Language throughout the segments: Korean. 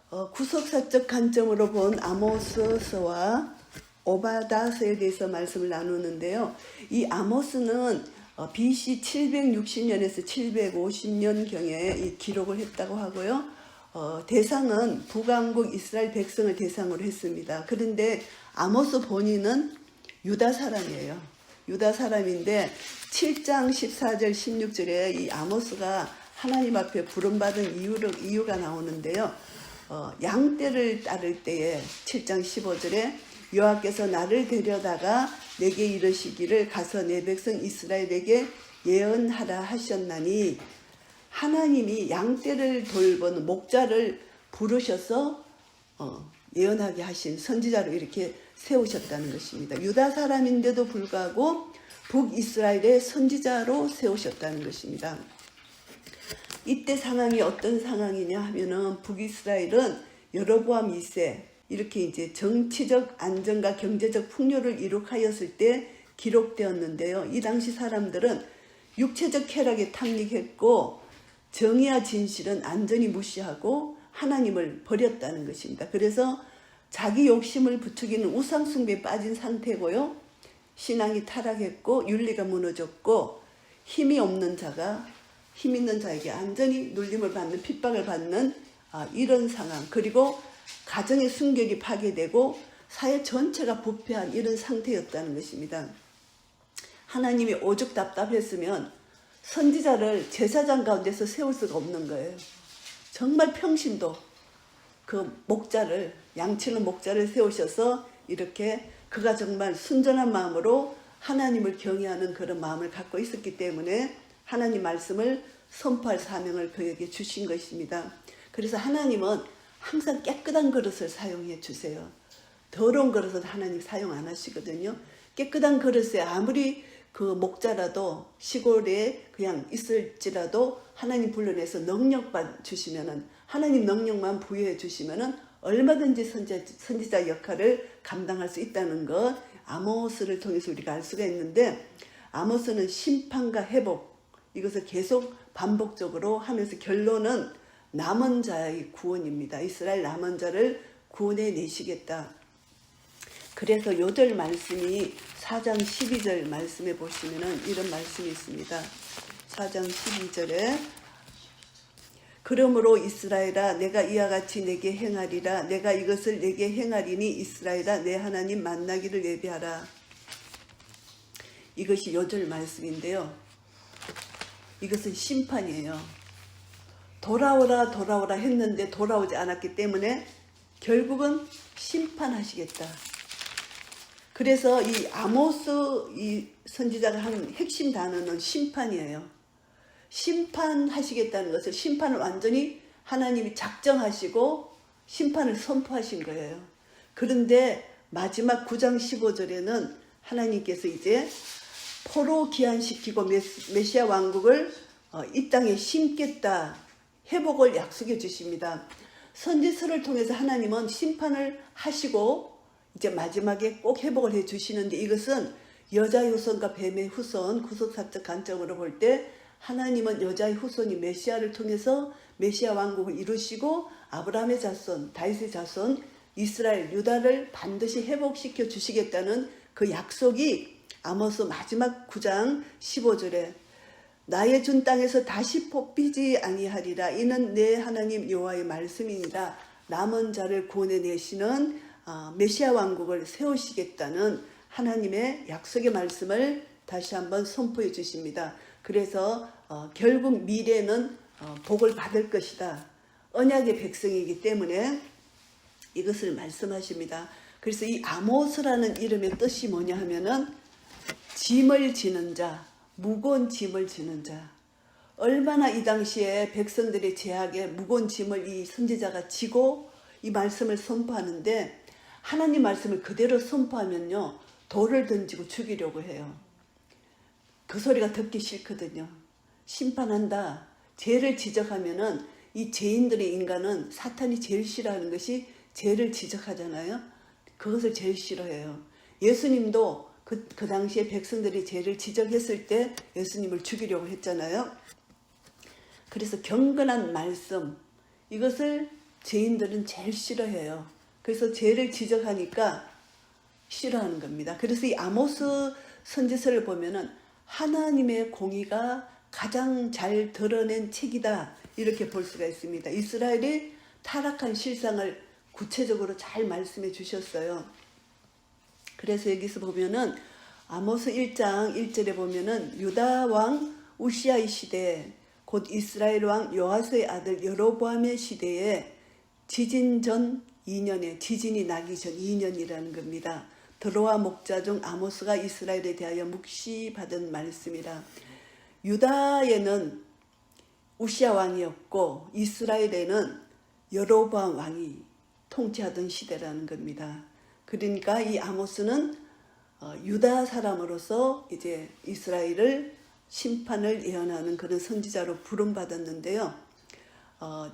구속사적 관점으로 본 아모스서와 오바다서에 대해서 말씀을 나누는데요. 이 아모스는 BC 760년에서 750년경에 이 기록을 했다고 하고요. 대상은 북왕국 이스라엘 백성을 대상으로 했습니다. 그런데 아모스 본인은 유다 사람이에요. 유다 사람인데 7장 14절 16절에 이 아모스가 하나님 앞에 부름받은 이유가 나오는데요. 양떼를 따를 때에 7장 15절에 여호와께서 나를 데려다가 내게 이르시기를 가서 내 백성 이스라엘에게 예언하라 하셨나니, 하나님이 양떼를 돌보는 목자를 부르셔서 예언하게 하신 선지자로 이렇게 세우셨다는 것입니다. 유다 사람인데도 불구하고 북이스라엘의 선지자로 세우셨다는 것입니다. 이때 상황이 어떤 상황이냐 하면은 북이스라엘은 여로보암 2세 이렇게 이제 정치적 안정과 경제적 풍요를 이룩하였을 때 기록되었는데요. 이 당시 사람들은 육체적 쾌락에 탐닉했고 정의와 진실은 완전히 무시하고 하나님을 버렸다는 것입니다. 그래서 자기 욕심을 부추기는 우상숭배에 빠진 상태고요. 신앙이 타락했고 윤리가 무너졌고 힘 있는 자에게 완전히 눌림을 받는, 핍박을 받는 이런 상황, 그리고 가정의 순결이 파괴되고 사회 전체가 부패한 이런 상태였다는 것입니다. 하나님이 오죽 답답했으면 선지자를 제사장 가운데서 세울 수가 없는 거예요. 정말 평신도 그 목자를, 양치는 목자를 세우셔서 이렇게 그가 정말 순전한 마음으로 하나님을 경외하는 그런 마음을 갖고 있었기 때문에 하나님 말씀을 선포할 사명을 그에게 주신 것입니다. 그래서 하나님은 항상 깨끗한 그릇을 사용해 주세요. 더러운 그릇은 하나님 사용 안 하시거든요. 깨끗한 그릇에 아무리 그 목자라도 시골에 그냥 있을지라도 하나님 불러내서 능력만 주시면은, 하나님 능력만 부여해 주시면은 얼마든지 선지자 역할을 감당할 수 있다는 것, 아모스를 통해서 우리가 알 수가 있는데, 아모스는 심판과 회복, 이것을 계속 반복적으로 하면서 결론은 남은 자의 구원입니다. 이스라엘 남은 자를 구원해 내시겠다. 그래서 요절 말씀이 4장 12절 말씀에 보시면은 이런 말씀이 있습니다. 4장 12절에 그러므로 이스라엘아 내가 이와 같이 내게 행하리라. 내가 이것을 내게 행하리니 이스라엘아 내 하나님 만나기를 예비하라. 이것이 요절 말씀인데요. 이것은 심판이에요. 돌아오라 돌아오라 했는데 돌아오지 않았기 때문에 결국은 심판하시겠다. 그래서 이 아모스 이 선지자가 한 핵심 단어는 심판이에요. 심판하시겠다는 것을, 심판을 완전히 하나님이 작정하시고 심판을 선포하신 거예요. 그런데 마지막 9장 15절에는 하나님께서 이제 포로 기한시키고 메시아 왕국을 이 땅에 심겠다, 회복을 약속해 주십니다. 선지서를 통해서 하나님은 심판을 하시고 이제 마지막에 꼭 회복을 해 주시는데, 이것은 여자의 후손과 뱀의 후손, 구속사적 관점으로 볼 때 하나님은 여자의 후손이 메시아를 통해서 메시아 왕국을 이루시고 아브라함의 자손, 다윗의 자손, 이스라엘, 유다를 반드시 회복시켜 주시겠다는 그 약속이 아모스 마지막 9장 15절에 나의 준 땅에서 다시 뽑히지 아니하리라. 이는 내 하나님 여호와의 말씀이니라. 남은 자를 구원해 내시는 메시아 왕국을 세우시겠다는 하나님의 약속의 말씀을 다시 한번 선포해 주십니다. 그래서 결국 미래는 복을 받을 것이다. 언약의 백성이기 때문에 이것을 말씀하십니다. 그래서 이 아모스라는 이름의 뜻이 뭐냐 하면은 짐을 지는 자, 무거운 짐을 지는 자. 얼마나 이 당시에 백성들의 제약에 무거운 짐을 이 선지자가 지고 이 말씀을 선포하는데, 하나님 말씀을 그대로 선포하면요 돌을 던지고 죽이려고 해요. 그 소리가 듣기 싫거든요. 심판한다, 죄를 지적하면은 이 죄인들의 인간은 사탄이 제일 싫어하는 것이 죄를 지적하잖아요. 그것을 제일 싫어해요. 예수님도 그 당시에 백성들이 죄를 지적했을 때 예수님을 죽이려고 했잖아요. 그래서 경건한 말씀, 이것을 죄인들은 제일 싫어해요. 그래서 죄를 지적하니까 싫어하는 겁니다. 그래서 이 아모스 선지서를 보면은 하나님의 공의가 가장 잘 드러낸 책이다, 이렇게 볼 수가 있습니다. 이스라엘의 타락한 실상을 구체적으로 잘 말씀해 주셨어요. 그래서 여기서 보면은 아모스 1장 1절에 보면은 유다 왕 우시아의 시대, 곧 이스라엘 왕 요아스의 아들 여로보암의 시대에 지진 전 2년에, 지진이 나기 전 2년이라는 겁니다. 드로아 목자 중 아모스가 이스라엘에 대하여 묵시받은 말씀이라. 유다에는 우시아 왕이었고 이스라엘에는 여로보암 왕이 통치하던 시대라는 겁니다. 그러니까 이 아모스는 유다 사람으로서 이제 이스라엘을 심판을 예언하는 그런 선지자로 부름받았는데요.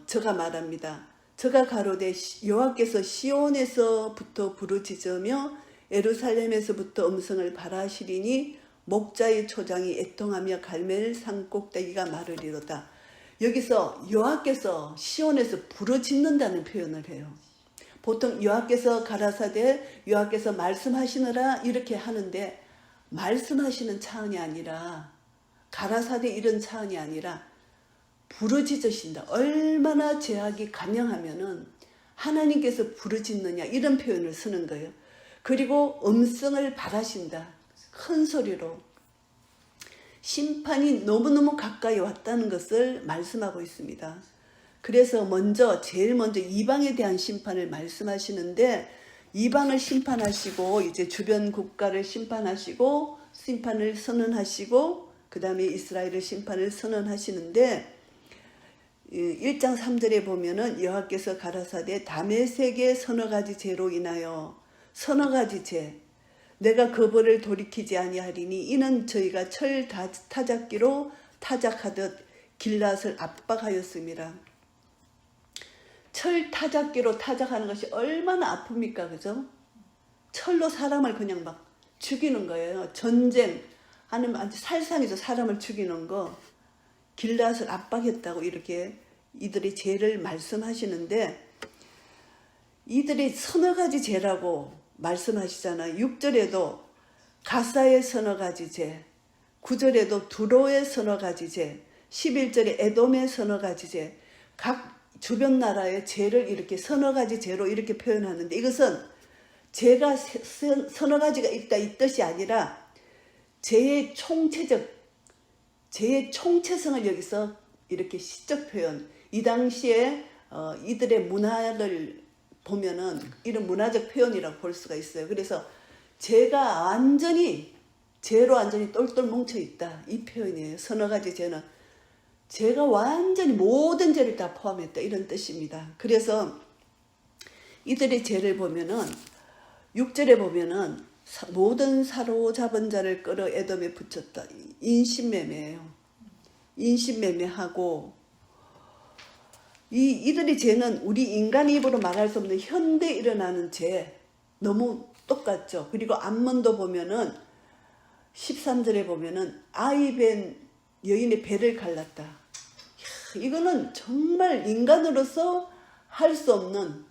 저가 말합니다. 저가 가로되 여호와께서 시온에서부터 부르짖으며 예루살렘에서부터 음성을 발하시리니 목자의 초장이 애통하며 갈멜 산 꼭대기가 마르리로다. 여기서 여호와께서 시온에서 부르짖는다는 표현을 해요. 보통 여호와께서 가라사대, 여호와께서 말씀하시느라 이렇게 하는데, 말씀하시는 차원이 아니라, 가라사대 이런 차원이 아니라 부르짖으신다. 얼마나 죄악이 감형하면은 하나님께서 부르짖느냐, 이런 표현을 쓰는 거예요. 그리고 음성을 발하신다. 큰 소리로. 심판이 너무너무 가까이 왔다는 것을 말씀하고 있습니다. 그래서 제일 먼저 이방에 대한 심판을 말씀하시는데, 이방을 심판하시고 이제 주변 국가를 심판하시고 심판을 선언하시고 그 다음에 이스라엘의 심판을 선언하시는데, 1장 3절에 보면은 여호와께서 가라사대 다메섹의 서너 가지 죄로 인하여, 서너 가지 죄, 내가 그 벌을 돌이키지 아니하리니 이는 저희가 철 타작기로 타작하듯 길랏을 압박하였음이라. 철 타작기로 타작하는 것이 얼마나 아픕니까, 그죠? 철로 사람을 그냥 막 죽이는 거예요. 전쟁 아니면 아주 살상에서 사람을 죽이는 거, 길랏을 압박했다고 이렇게 이들의 죄를 말씀하시는데, 이들이 서너 가지 죄라고 말씀하시잖아요. 6절에도 가사의 서너 가지 죄, 9절에도 두로의 서너 가지 죄, 11절에 에돔의 서너 가지 죄, 각 주변 나라의 죄를 이렇게 서너 가지 죄로 이렇게 표현하는데, 이것은 죄가 서너 가지가 있다 이 뜻이 아니라 죄의 총체성을 여기서 이렇게 시적 표현, 이 당시에 이들의 문화를 보면은 이런 문화적 표현이라고 볼 수가 있어요. 그래서 죄가 죄로 완전히 똘똘 뭉쳐 있다, 이 표현이에요. 서너 가지 죄는 죄가 완전히 모든 죄를 다 포함했다, 이런 뜻입니다. 그래서 이들의 죄를 보면은 6절에 보면은 모든 사로잡은 자를 끌어 에돔에 붙였다. 인신매매예요. 인신매매하고, 이들의 죄는 우리 인간의 입으로 말할 수 없는 현대에 일어나는 죄, 너무 똑같죠. 그리고 암문도 보면은 13절에 보면은 아이벤 여인의 배를 갈랐다. 이거는 정말 인간으로서 할 수 없는,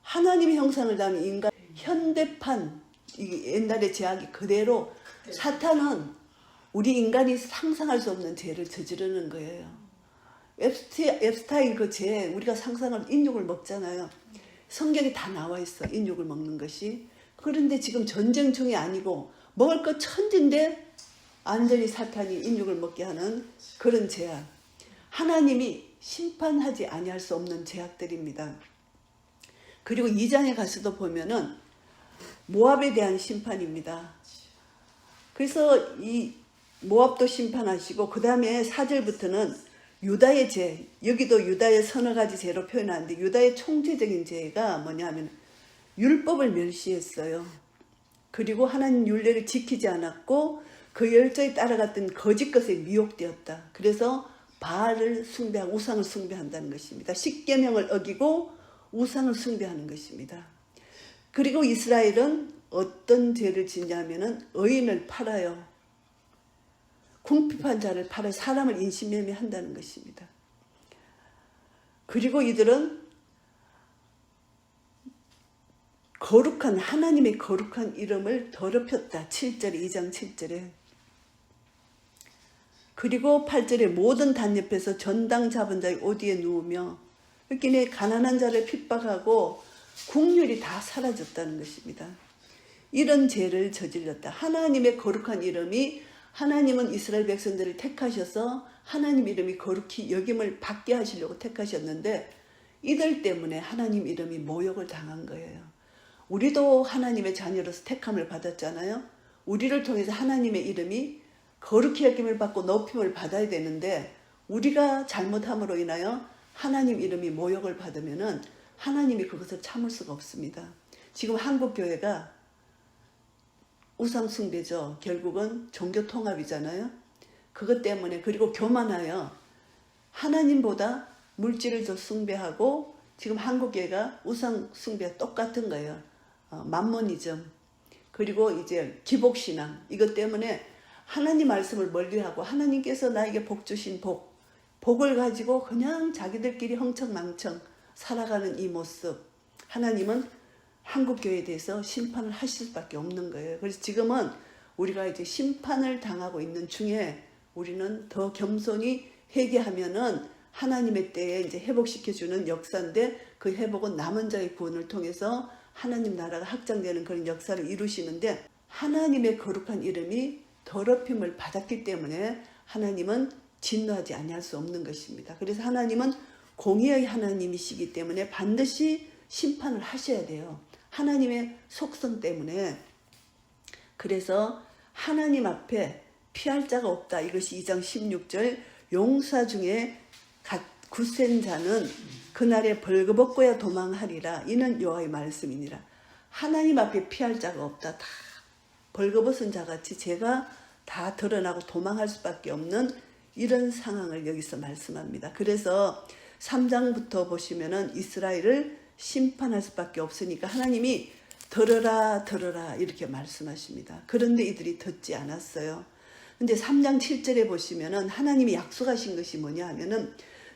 하나님의 형상을 담은 인간, 현대판, 옛날의 죄악이 그대로, 사탄은 우리 인간이 상상할 수 없는 죄를 저지르는 거예요. 앱스타인 그 죄, 우리가 상상할 인육을 먹잖아요. 성경에 다 나와 있어, 인육을 먹는 것이. 그런데 지금 전쟁 중이 아니고 먹을 거 천진데 완전히 사탄이 인육을 먹게 하는 그런 죄악. 하나님이 심판하지 아니할 수 없는 죄악들입니다. 그리고 2장에 가서도 보면은 모압에 대한 심판입니다. 그래서 이 모압도 심판하시고, 그 다음에 4절부터는 유다의 죄, 여기도 유다의 서너 가지 죄로 표현하는데, 유다의 총체적인 죄가 뭐냐 하면 율법을 멸시했어요. 그리고 하나님 율례를 지키지 않았고 그 열조에 따라갔던 거짓 것에 미혹되었다. 그래서 바알을 숭배하고 우상을 숭배한다는 것입니다. 십계명을 어기고 우상을 숭배하는 것입니다. 그리고 이스라엘은 어떤 죄를 짓냐면은 의인을 팔아요. 궁핍한 자를 팔아 사람을 인신매매한다는 것입니다. 그리고 이들은 거룩한 하나님의 거룩한 이름을 더럽혔다. 7절에 2장 7절에. 그리고 8절에 모든 단옆에서 전당 잡은 자의 옷 위에 누우며 이렇게 가난한 자를 핍박하고 국률이 다 사라졌다는 것입니다. 이런 죄를 저질렀다. 하나님의 거룩한 이름이 하나님은 이스라엘 백성들을 택하셔서 하나님 이름이 거룩히 여김을 받게 하시려고 택하셨는데 이들 때문에 하나님 이름이 모욕을 당한 거예요. 우리도 하나님의 자녀로서 택함을 받았잖아요. 우리를 통해서 하나님의 이름이 거룩히 여김을 받고 높임을 받아야 되는데 우리가 잘못함으로 인하여 하나님 이름이 모욕을 받으면은 하나님이 그것을 참을 수가 없습니다. 지금 한국 교회가 우상 숭배죠. 결국은 종교 통합이잖아요. 그것 때문에 그리고 교만하여 하나님보다 물질을 더 숭배하고 지금 한국 교회가 우상 숭배가 똑같은 거예요. 만모니즘 그리고 이제 기복신앙 이것 때문에 하나님 말씀을 멀리하고 하나님께서 나에게 복 주신 복을 가지고 그냥 자기들끼리 흥청망청 살아가는 이 모습 하나님은 한국교회에 대해서 심판을 하실 수밖에 없는 거예요. 그래서 지금은 우리가 이제 심판을 당하고 있는 중에 우리는 더 겸손히 회개하면은 하나님의 때에 이제 회복시켜주는 역사인데 그 회복은 남은 자의 구원을 통해서 하나님 나라가 확장되는 그런 역사를 이루시는데 하나님의 거룩한 이름이 더럽힘을 받았기 때문에 하나님은 진노하지 아니할 수 없는 것입니다. 그래서 하나님은 공의의 하나님이시기 때문에 반드시 심판을 하셔야 돼요. 하나님의 속성 때문에. 그래서 하나님 앞에 피할 자가 없다. 이것이 2장 16절 용사 중에 굳센 자는 그날에 벌거벗고야 도망하리라. 이는 여호와의 말씀이니라. 하나님 앞에 피할 자가 없다. 다 벌거벗은 자같이 제가 다 드러나고 도망할 수밖에 없는 이런 상황을 여기서 말씀합니다. 그래서 3장부터 보시면은 이스라엘을 심판할 수밖에 없으니까 하나님이 들어라 들어라 이렇게 말씀하십니다. 그런데 이들이 듣지 않았어요. 근데 3장 7절에 보시면은 하나님이 약속하신 것이 뭐냐 하면은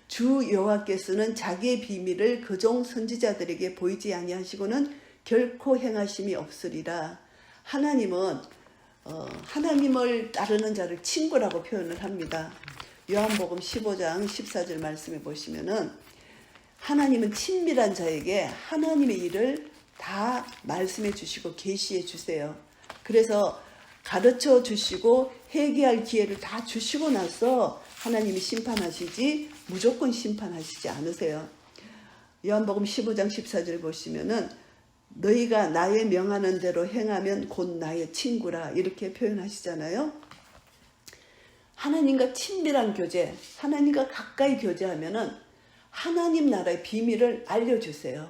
주 여호와께서는 자기의 비밀을 그종 선지자들에게 보이지 아니하시고는 결코 행하심이 없으리라. 하나님은 하나님을 따르는 자를 친구라고 표현을 합니다. 요한복음 15장 14절 말씀해 보시면은 하나님은 친밀한 자에게 하나님의 일을 다 말씀해 주시고 계시해 주세요. 그래서 가르쳐 주시고 회개할 기회를 다 주시고 나서 하나님이 심판하시지 무조건 심판하시지 않으세요. 요한복음 15장 14절 보시면은 너희가 나의 명하는 대로 행하면 곧 나의 친구라 이렇게 표현하시잖아요. 하나님과 친밀한 교제, 하나님과 가까이 교제하면은 하나님 나라의 비밀을 알려주세요.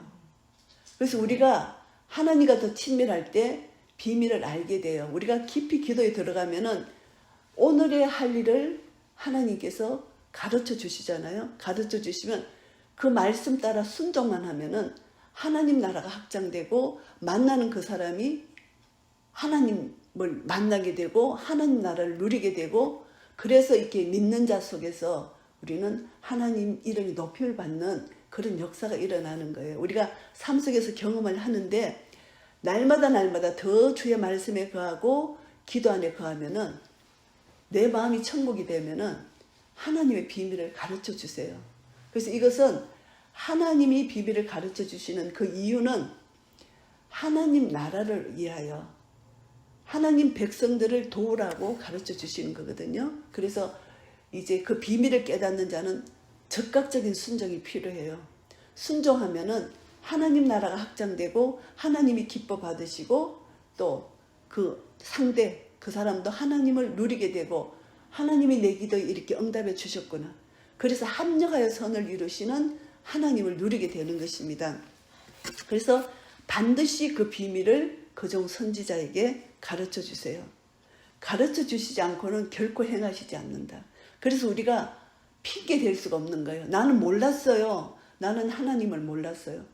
그래서 우리가 하나님과 더 친밀할 때 비밀을 알게 돼요. 우리가 깊이 기도에 들어가면은 오늘의 할 일을 하나님께서 가르쳐 주시잖아요. 가르쳐 주시면 그 말씀 따라 순종만 하면은 하나님 나라가 확장되고 만나는 그 사람이 하나님을 만나게 되고 하나님 나라를 누리게 되고 그래서 이렇게 믿는 자 속에서 우리는 하나님 이름이 높임을 받는 그런 역사가 일어나는 거예요. 우리가 삶 속에서 경험을 하는데 날마다 더 주의 말씀에 거하고 기도 안에 거하면은 내 마음이 천국이 되면은 하나님의 비밀을 가르쳐 주세요. 그래서 이것은 하나님이 비밀을 가르쳐 주시는 그 이유는 하나님 나라를 위하여 하나님 백성들을 도우라고 가르쳐 주시는 거거든요. 그래서 이제 그 비밀을 깨닫는 자는 적극적인 순종이 필요해요. 순종하면은 하나님 나라가 확장되고 하나님이 기뻐 받으시고 또 그 상대 그 사람도 하나님을 누리게 되고 하나님이 내 기도에 이렇게 응답해 주셨구나. 그래서 합력하여 선을 이루시는 하나님을 누리게 되는 것입니다. 그래서 반드시 그 비밀을 그종 선지자에게 가르쳐 주세요. 가르쳐 주시지 않고는 결코 행하시지 않는다. 그래서 우리가 핑계 댈 수가 없는 거예요. 나는 몰랐어요. 나는 하나님을 몰랐어요.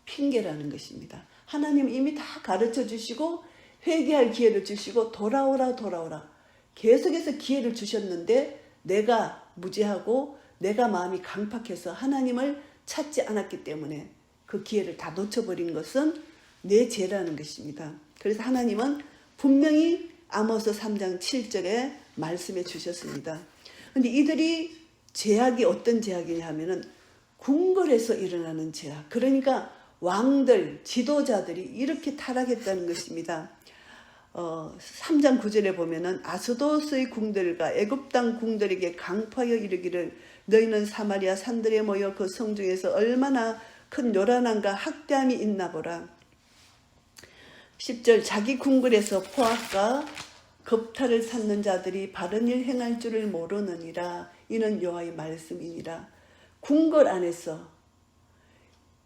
핑계라는 것입니다. 하나님 이미 다 가르쳐 주시고 회개할 기회를 주시고 돌아오라. 계속해서 기회를 주셨는데 내가 무지하고 내가 마음이 강팍해서 하나님을 찾지 않았기 때문에 그 기회를 다 놓쳐버린 것은 내 죄라는 것입니다. 그래서 하나님은 분명히 아모스 3장 7절에 말씀해 주셨습니다. 근데 이들이 죄악이 어떤 죄악이냐 하면은 궁궐에서 일어나는 죄악. 그러니까 왕들, 지도자들이 이렇게 타락했다는 것입니다. 3장 9절에 보면은 아스도스의 궁들과 애굽 땅 궁들에게 강파하여 이르기를 너희는 사마리아 산들에 모여 그 성 중에서 얼마나 큰 요란함과 학대함이 있나 보라. 10절 자기 궁궐에서 포악과 겁탈을 쌓는 자들이 바른 일 행할 줄을 모르느니라. 이는 여호와의 말씀이니라. 궁궐 안에서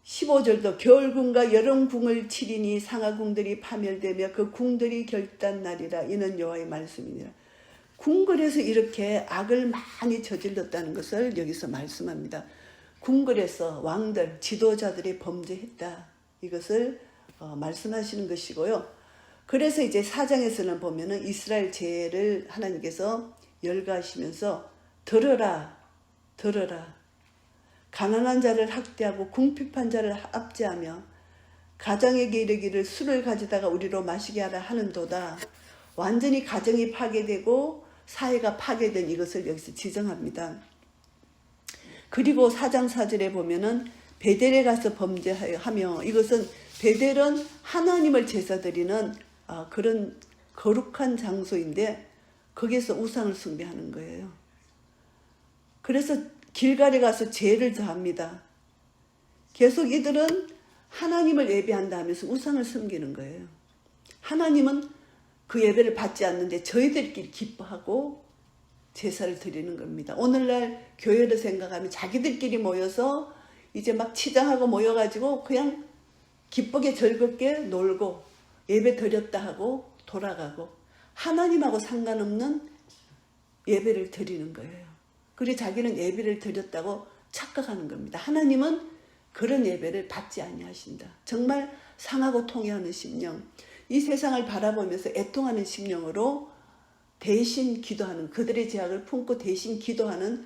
15절도 겨울궁과 여름궁을 치리니 상하궁들이 파멸되며 그 궁들이 결단나리라. 이는 여호와의 말씀이니라. 궁궐에서 이렇게 악을 많이 저질렀다는 것을 여기서 말씀합니다. 궁궐에서 왕들, 지도자들이 범죄했다. 이것을 말씀하시는 것이고요. 그래서 이제 4장에서는 보면은 이스라엘 죄를 하나님께서 열거하시면서 들어라, 들어라. 가난한 자를 학대하고 궁핍한 자를 압제하며 가정에게 이르기를 술을 가져다가 우리로 마시게 하라 하는도다. 완전히 가정이 파괴되고 사회가 파괴된 이것을 여기서 지정합니다. 그리고 4장 4절에 보면은 베델에 가서 범죄하며, 이것은 베델은 하나님을 제사드리는 그런 거룩한 장소인데 거기에서 우상을 숭배하는 거예요. 그래서 길갈에 가서 죄를 저합니다. 계속 이들은 하나님을 예배한다 하면서 우상을 섬기는 거예요. 하나님은 그 예배를 받지 않는데 저희들끼리 기뻐하고 제사를 드리는 겁니다. 오늘날 교회를 생각하면 자기들끼리 모여서 이제 막 치장하고 모여가지고 그냥 기쁘게 즐겁게 놀고 예배 드렸다 하고 돌아가고 하나님하고 상관없는 예배를 드리는 거예요. 그리고 자기는 예배를 드렸다고 착각하는 겁니다. 하나님은 그런 예배를 받지 아니하신다. 정말 상하고 통회하는 심령, 이 세상을 바라보면서 애통하는 심령으로 대신 기도하는, 그들의 죄악을 품고 대신 기도하는,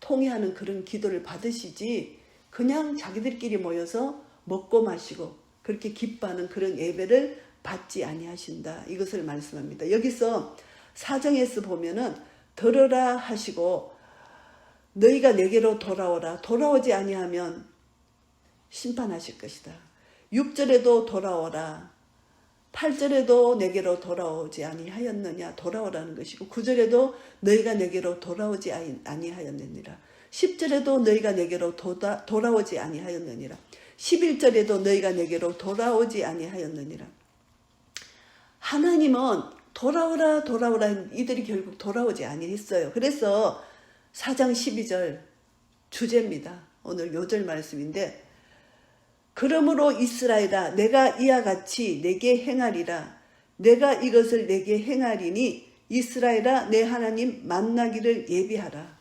통회하는 그런 기도를 받으시지 그냥 자기들끼리 모여서 먹고 마시고 그렇게 기뻐하는 그런 예배를 받지 아니하신다. 이것을 말씀합니다. 여기서 4장에서 보면은 들으라 하시고 너희가 내게로 돌아오라. 돌아오지 아니하면 심판하실 것이다. 6절에도 돌아오라. 8절에도 내게로 돌아오지 아니하였느냐. 돌아오라는 것이고 9절에도 너희가 내게로 돌아오지 아니하였느니라. 10절에도 너희가 내게로 돌아오지 아니하였느니라. 11절에도 너희가 내게로 돌아오지 아니하였느니라. 하나님은 돌아오라 돌아오라 이들이 결국 돌아오지 아니했어요. 그래서 4장 12절 주제입니다. 오늘 요절 말씀인데 그러므로 이스라엘아 내가 이와 같이 내게 행하리라. 내가 이것을 내게 행하리니 이스라엘아 내 하나님 만나기를 예비하라.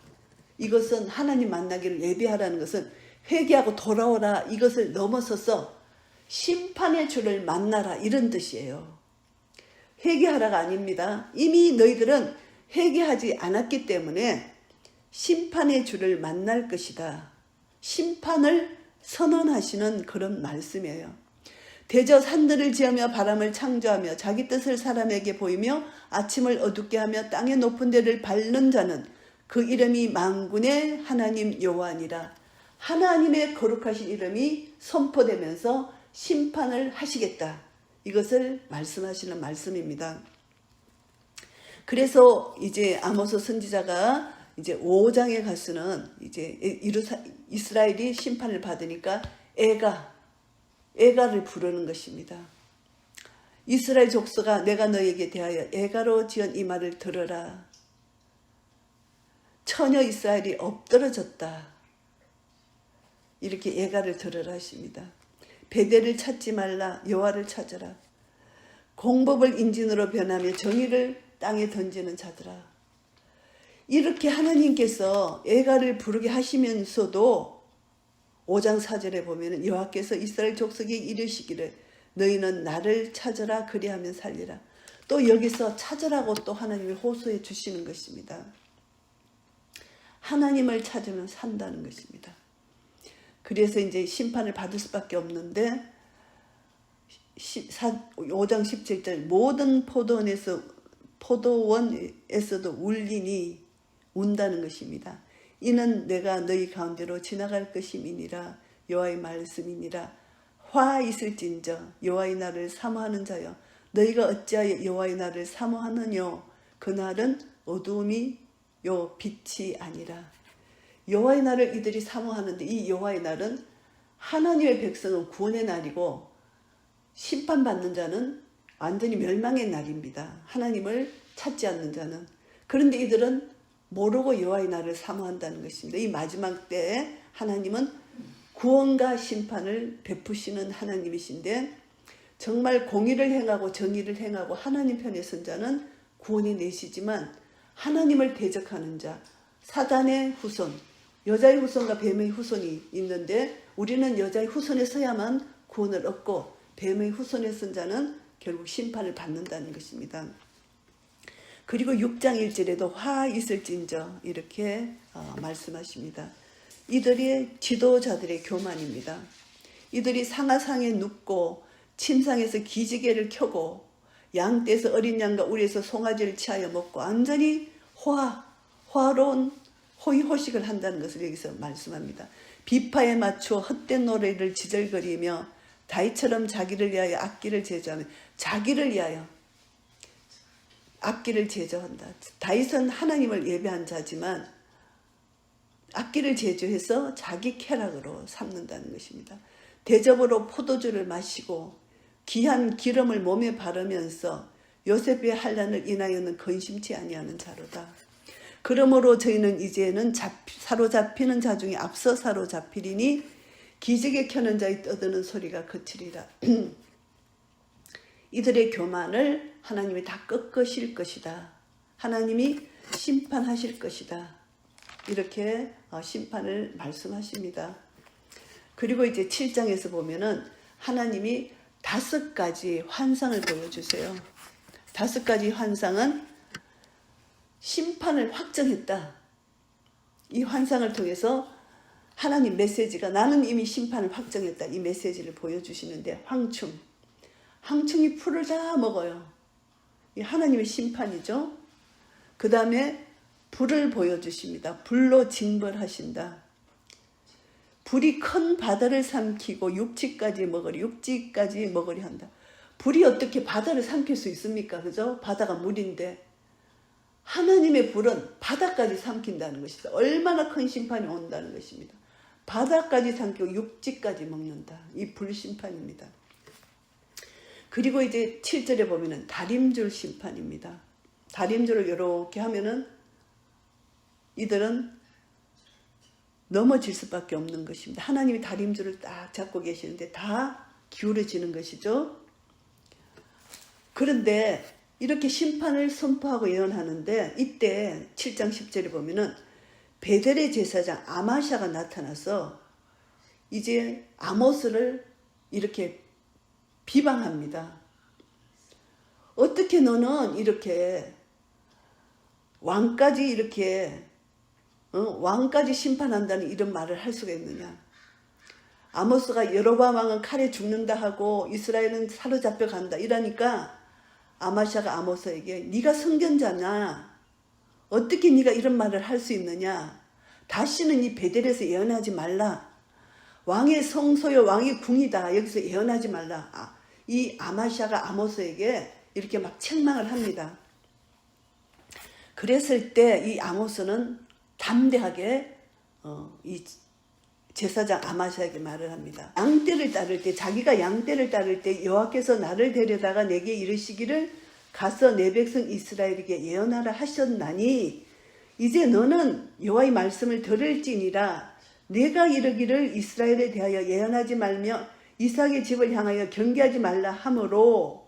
이것은 하나님 만나기를 예비하라는 것은 회개하고 돌아오라 이것을 넘어서서 심판의 주를 만나라 이런 뜻이에요. 회개하라가 아닙니다. 이미 너희들은 회개하지 않았기 때문에 심판의 주를 만날 것이다. 심판을 선언하시는 그런 말씀이에요. 대저 산들을 지으며 바람을 창조하며 자기 뜻을 사람에게 보이며 아침을 어둡게 하며 땅의 높은 데를 밟는 자는 그 이름이 만군의 하나님 여호와니라. 하나님의 거룩하신 이름이 선포되면서 심판을 하시겠다. 이것을 말씀하시는 말씀입니다. 그래서 이제 아모스 선지자가 이제 5장에 가서는 이제 이스라엘이 심판을 받으니까 애가를 부르는 것입니다. 이스라엘 족속아 내가 너에게 대하여 애가로 지은 이 말을 들어라. 처녀 이스라엘이 엎드러졌다. 이렇게 애가를 들으라 하십니다. 베델을 찾지 말라. 여호와를 찾으라. 공법을 인진으로 변하며 정의를 땅에 던지는 자들아. 이렇게 하나님께서 애가를 부르게 하시면서도 5장 4절에 보면 여호와께서 이스라엘 족속에 이르시기를 너희는 나를 찾으라 그리하면 살리라. 또 여기서 찾으라고 또 하나님이 호소해 주시는 것입니다. 하나님을 찾으면 산다는 것입니다. 그래서 이제 심판을 받을 수밖에 없는데 5장 17절 모든 포도원에서도 울리니 운다는 것입니다. 이는 내가 너희 가운데로 지나갈 것임이니라. 여호와의 말씀이니라. 화 있을진저 여호와의 날을 사모하는 자여 너희가 어찌하여 여호와의 날을 사모하느뇨. 그날은 어두움이 빛이 아니라. 여호와의 날을 이들이 사모하는데 이 여호와의 날은 하나님의 백성은 구원의 날이고 심판받는 자는 완전히 멸망의 날입니다. 하나님을 찾지 않는 자는. 그런데 이들은 모르고 여호와의 날을 사모한다는 것입니다. 이 마지막 때에 하나님은 구원과 심판을 베푸시는 하나님이신데 정말 공의를 행하고 정의를 행하고 하나님 편에 선 자는 구원이 내시지만 하나님을 대적하는 자, 사단의 후손, 여자의 후손과 뱀의 후손이 있는데 우리는 여자의 후손에 서야만 구원을 얻고 뱀의 후손에 선 자는 결국 심판을 받는다는 것입니다. 그리고 6장 1절에도 화 있을진저 이렇게 말씀하십니다. 이들이 지도자들의 교만입니다. 이들이 상하상에 눕고 침상에서 기지개를 켜고 양떼에서 어린 양과 우리에서 송아지를 취하여 먹고 완전히 화로운 호의호식을 한다는 것을 여기서 말씀합니다. 비파에 맞추어 헛된 노래를 지절거리며 다윗처럼 자기를 위하여 악기를 제조하며 자기를 위하여 악기를 제조한다. 다윗은 하나님을 예배한 자지만 악기를 제조해서 자기 쾌락으로 삼는다는 것입니다. 대접으로 포도주를 마시고 귀한 기름을 몸에 바르면서 요셉의 환난을 인하여는 근심치 아니하는 자로다. 그러므로 저희는 이제는 사로잡히는 자 중에 앞서 사로잡히리니 기지개 켜는 자의 떠드는 소리가 그치리라. 이들의 교만을 하나님이 다 꺾으실 것이다. 하나님이 심판하실 것이다. 이렇게 심판을 말씀하십니다. 그리고 이제 7장에서 보면은 하나님이 5가지 환상을 보여주세요. 5가지 환상은 심판을 확정했다. 이 환상을 통해서 하나님 메시지가 나는 이미 심판을 확정했다. 이 메시지를 보여주시는데 황충이 풀을 다 먹어요. 이 하나님의 심판이죠. 그 다음에 불을 보여주십니다. 불로 징벌하신다. 불이 큰 바다를 삼키고 육지까지 먹으리 한다. 불이 어떻게 바다를 삼킬 수 있습니까? 그죠? 바다가 물인데 하나님의 불은 바다까지 삼킨다는 것이다. 얼마나 큰 심판이 온다는 것입니다. 바다까지 삼키고 육지까지 먹는다. 이 불심판입니다. 그리고 이제 7절에 보면은 다림줄 심판입니다. 다림줄을 이렇게 하면은 이들은 넘어질 수밖에 없는 것입니다. 하나님이 다림줄을 딱 잡고 계시는데 다 기울어지는 것이죠. 그런데 이렇게 심판을 선포하고 예언하는데 이때 7장 10절에 보면은 베델의 제사장 아마샤가 나타나서 이제 아모스를 이렇게 비방합니다. 어떻게 너는 이렇게 왕까지 이렇게 왕까지 심판한다는 이런 말을 할 수가 있느냐. 아모스가 여로보암 왕은 칼에 죽는다 하고 이스라엘은 사로잡혀 간다 이러니까 아마샤가 아모스에게 네가 선견자냐, 어떻게 네가 이런 말을 할 수 있느냐, 다시는 이 베델에서 예언하지 말라, 왕의 성소요 왕의 궁이다, 여기서 예언하지 말라. 이 아마샤가 아모스에게 이렇게 막 책망을 합니다. 그랬을 때 이 아모스는 담대하게 이 제사장 아마샤에게 말을 합니다. 양떼를 따를 때, 자기가 양떼를 따를 때 여호와께서 나를 데려다가 내게 이르시기를 가서 내 백성 이스라엘에게 예언하라 하셨나니 이제 너는 여호와의 말씀을 들을지니라. 내가 이르기를 이스라엘에 대하여 예언하지 말며 이삭의 집을 향하여 경계하지 말라 하므로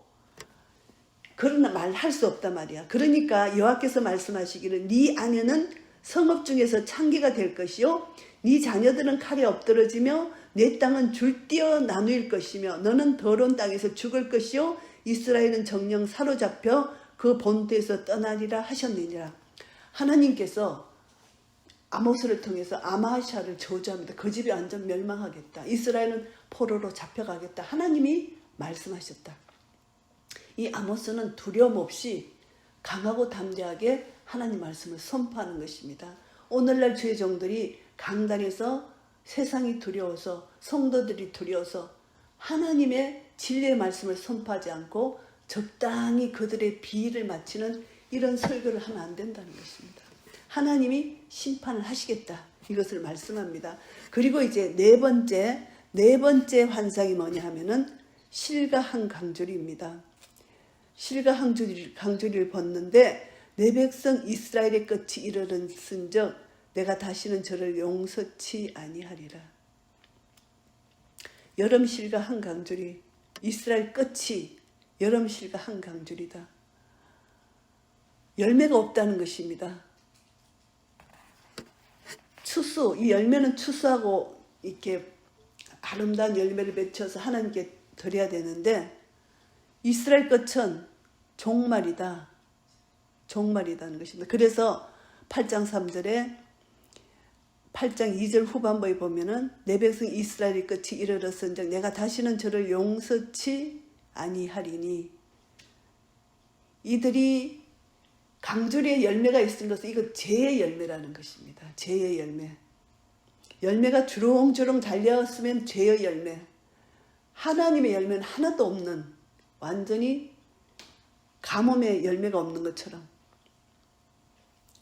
그런 말 할 수 없단 말이야. 그러니까 여호와께서 말씀하시기를 네 아내는 성읍 중에서 창기가 될 것이요 네 자녀들은 칼에 엎드러지며 내 땅은 줄뛰어 나누일 것이며 너는 더러운 땅에서 죽을 것이요 이스라엘은 정령 사로잡혀 그 본토에서 떠나리라 하셨느니라. 하나님께서 아모스를 통해서 아마샤를 저주합니다. 그 집이 완전 멸망하겠다. 이스라엘은 포로로 잡혀가겠다. 하나님이 말씀하셨다. 이 아모스는 두려움 없이 강하고 담대하게 하나님 말씀을 선포하는 것입니다. 오늘날 주의 종들이 강단에서 세상이 두려워서, 성도들이 두려워서 하나님의 진리의 말씀을 선포하지 않고 적당히 그들의 비위를 맞추는 이런 설교를 하면 안 된다는 것입니다. 하나님이 심판을 하시겠다, 이것을 말씀합니다. 그리고 이제 네 번째 환상이 뭐냐 하면은 실과 한 강조리입니다. 실과 한 강조리를 벗는데 내 백성 이스라엘의 끝이 이르렀은즉 내가 다시는 저를 용서치 아니하리라. 여름실과 한 강조리, 이스라엘 끝이 여름실과 한 강조리다. 열매가 없다는 것입니다. 추수, 이 열매는 추수하고 이렇게 아름다운 열매를 맺혀서 하나님께 드려야 되는데 이스라엘 끝은 종말이다. 종말이다는 것입니다. 그래서 8장 3절에 8장 2절 후반부에 보면은 내 백성 이스라엘의 끝이 이르렀은즉 내가 다시는 저를 용서치 아니하리니, 이들이 강조리의 열매가 있은 것은 이거 죄의 열매라는 것입니다. 죄의 열매. 열매가 주렁주렁 달렸으면 죄의 열매. 하나님의 열매는 하나도 없는, 완전히 가뭄의 열매가 없는 것처럼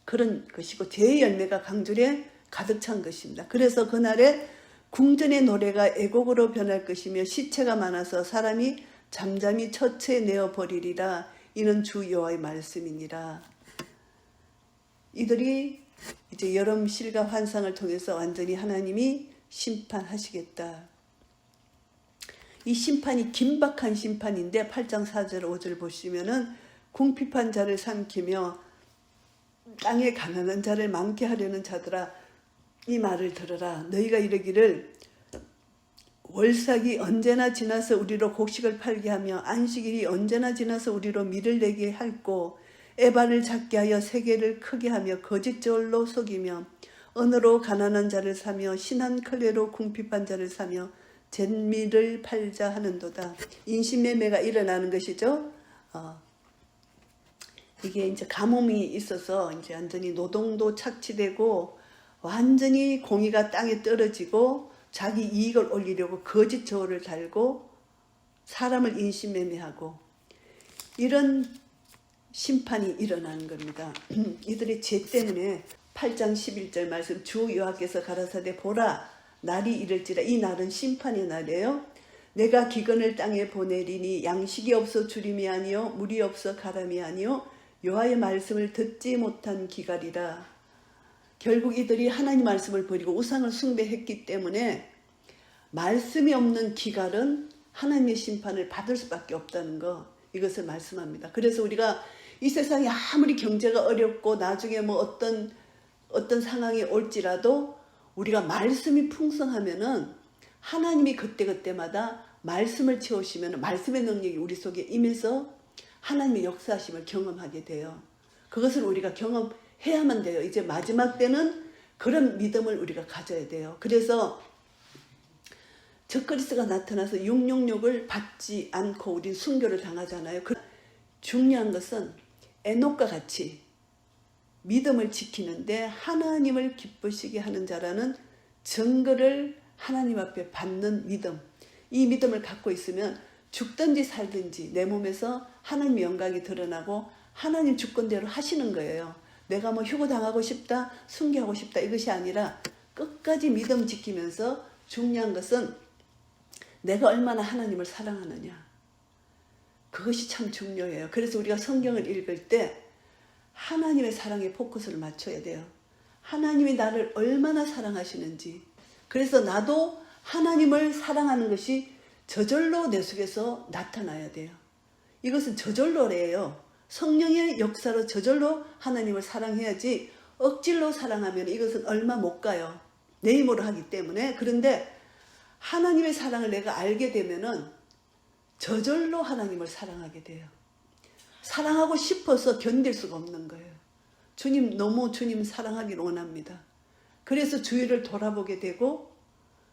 그런 것이고, 죄의 열매가 강조리에 가득 찬 것입니다. 그래서 그날에 궁전의 노래가 애곡으로 변할 것이며 시체가 많아서 사람이 잠잠히 처체에 내어 버리리라. 이는 주 여호와의 말씀이니라. 이들이 이제 여름 실과 환상을 통해서 완전히 하나님이 심판하시겠다. 이 심판이 긴박한 심판인데 8장 4절 5절 보시면은 궁핍한 자를 삼키며 땅에 가난한 자를 많게 하려는 자들아 이 말을 들으라. 너희가 이르기를 월삭이 언제나 지나서 우리로 곡식을 팔게 하며 안식일이 언제나 지나서 우리로 밀을 내게 할고 에바를 작게 하여 세계를 크게 하며 거짓 저울로 속이며 언어로 가난한 자를 사며 신한 클레로 궁핍한 자를 사며 잿밀을 팔자 하는도다. 인신매매가 일어나는 것이죠. 이게 이제 가뭄이 있어서 이제 완전히 노동도 착취되고 완전히 공의가 땅에 떨어지고 자기 이익을 올리려고 거짓 저울을 달고 사람을 인신매매하고 이런 심판이 일어나는 겁니다. 이들의 죄 때문에 8장 11절 말씀 주 여호와께서 가라사대 보라 날이 이를지라. 이 날은 심판의 날이에요. 내가 기근을 땅에 보내리니 양식이 없어 주림이 아니요 물이 없어 가람이 아니요 여호와의 말씀을 듣지 못한 기갈이라. 결국 이들이 하나님 말씀을 버리고 우상을 숭배했기 때문에 말씀이 없는 기갈은 하나님의 심판을 받을 수밖에 없다는 거, 이것을 말씀합니다. 그래서 우리가 이 세상이 아무리 경제가 어렵고 나중에 뭐 어떤 상황이 올지라도 우리가 말씀이 풍성하면은 하나님이 그때그때마다 말씀을 채우시면 말씀의 능력이 우리 속에 임해서 하나님의 역사하심을 경험하게 돼요. 그것을 우리가 경험해야만 돼요. 이제 마지막 때는 그런 믿음을 우리가 가져야 돼요. 그래서 적그리스도가 나타나서 666을 받지 않고 우린 순교를 당하잖아요. 중요한 것은 에녹과 같이 믿음을 지키는데 하나님을 기쁘시게 하는 자라는 증거를 하나님 앞에 받는 믿음. 이 믿음을 갖고 있으면 죽든지 살든지 내 몸에서 하나님의 영광이 드러나고 하나님 주권대로 하시는 거예요. 내가 뭐 휴고당하고 싶다, 순교하고 싶다 이것이 아니라 끝까지 믿음 지키면서 중요한 것은 내가 얼마나 하나님을 사랑하느냐. 그것이 참 중요해요. 그래서 우리가 성경을 읽을 때 하나님의 사랑에 포커스를 맞춰야 돼요. 하나님이 나를 얼마나 사랑하시는지. 그래서 나도 하나님을 사랑하는 것이 저절로 내 속에서 나타나야 돼요. 이것은 저절로래요. 성령의 역사로 저절로 하나님을 사랑해야지 억지로 사랑하면 이것은 얼마 못 가요. 내 힘으로 하기 때문에. 그런데 하나님의 사랑을 내가 알게 되면은 저절로 하나님을 사랑하게 돼요. 사랑하고 싶어서 견딜 수가 없는 거예요. 주님, 너무 주님 사랑하기를 원합니다. 그래서 주위를 돌아보게 되고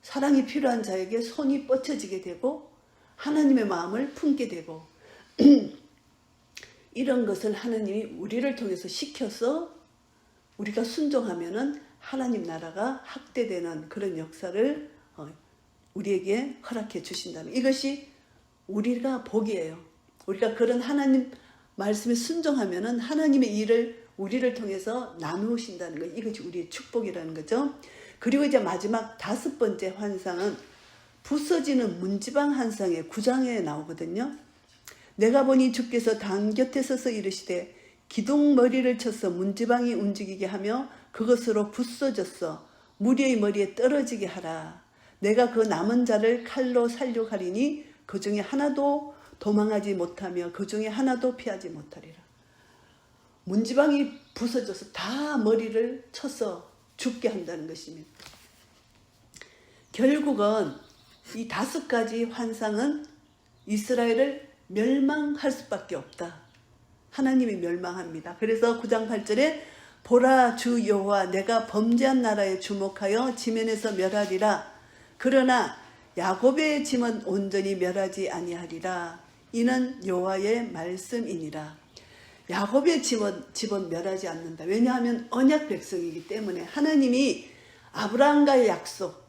사랑이 필요한 자에게 손이 뻗쳐지게 되고 하나님의 마음을 품게 되고 이런 것을 하나님이 우리를 통해서 시켜서 우리가 순종하면은 하나님 나라가 확대되는 그런 역사를 우리에게 허락해 주신다는, 이것이 우리가 복이에요. 우리가 그런 하나님 말씀에 순종하면은 하나님의 일을 우리를 통해서 나누신다는 거, 이것이 우리의 축복이라는 거죠. 그리고 이제 마지막 5번째 환상은 부서지는 문지방 환상의 9장에 나오거든요. 내가 보니 주께서 단 곁에 서서 이르시되 기둥 머리를 쳐서 문지방이 움직이게 하며 그것으로 부서졌어 무리의 머리에 떨어지게 하라. 내가 그 남은 자를 칼로 살육하리니 그 중에 하나도 도망하지 못하며 그 중에 하나도 피하지 못하리라. 문지방이 부서져서 다 머리를 쳐서 죽게 한다는 것입니다. 결국은 이 5가지 환상은 이스라엘을 멸망할 수밖에 없다. 하나님이 멸망합니다. 그래서 9장 8절에 보라 주 여호와 내가 범죄한 나라에 주목하여 지면에서 멸하리라. 그러나 야곱의 짐은 온전히 멸하지 아니하리라. 이는 여호와의 말씀이니라. 야곱의 집은 멸하지 않는다. 왜냐하면 언약 백성이기 때문에 하나님이 아브라함과의 약속,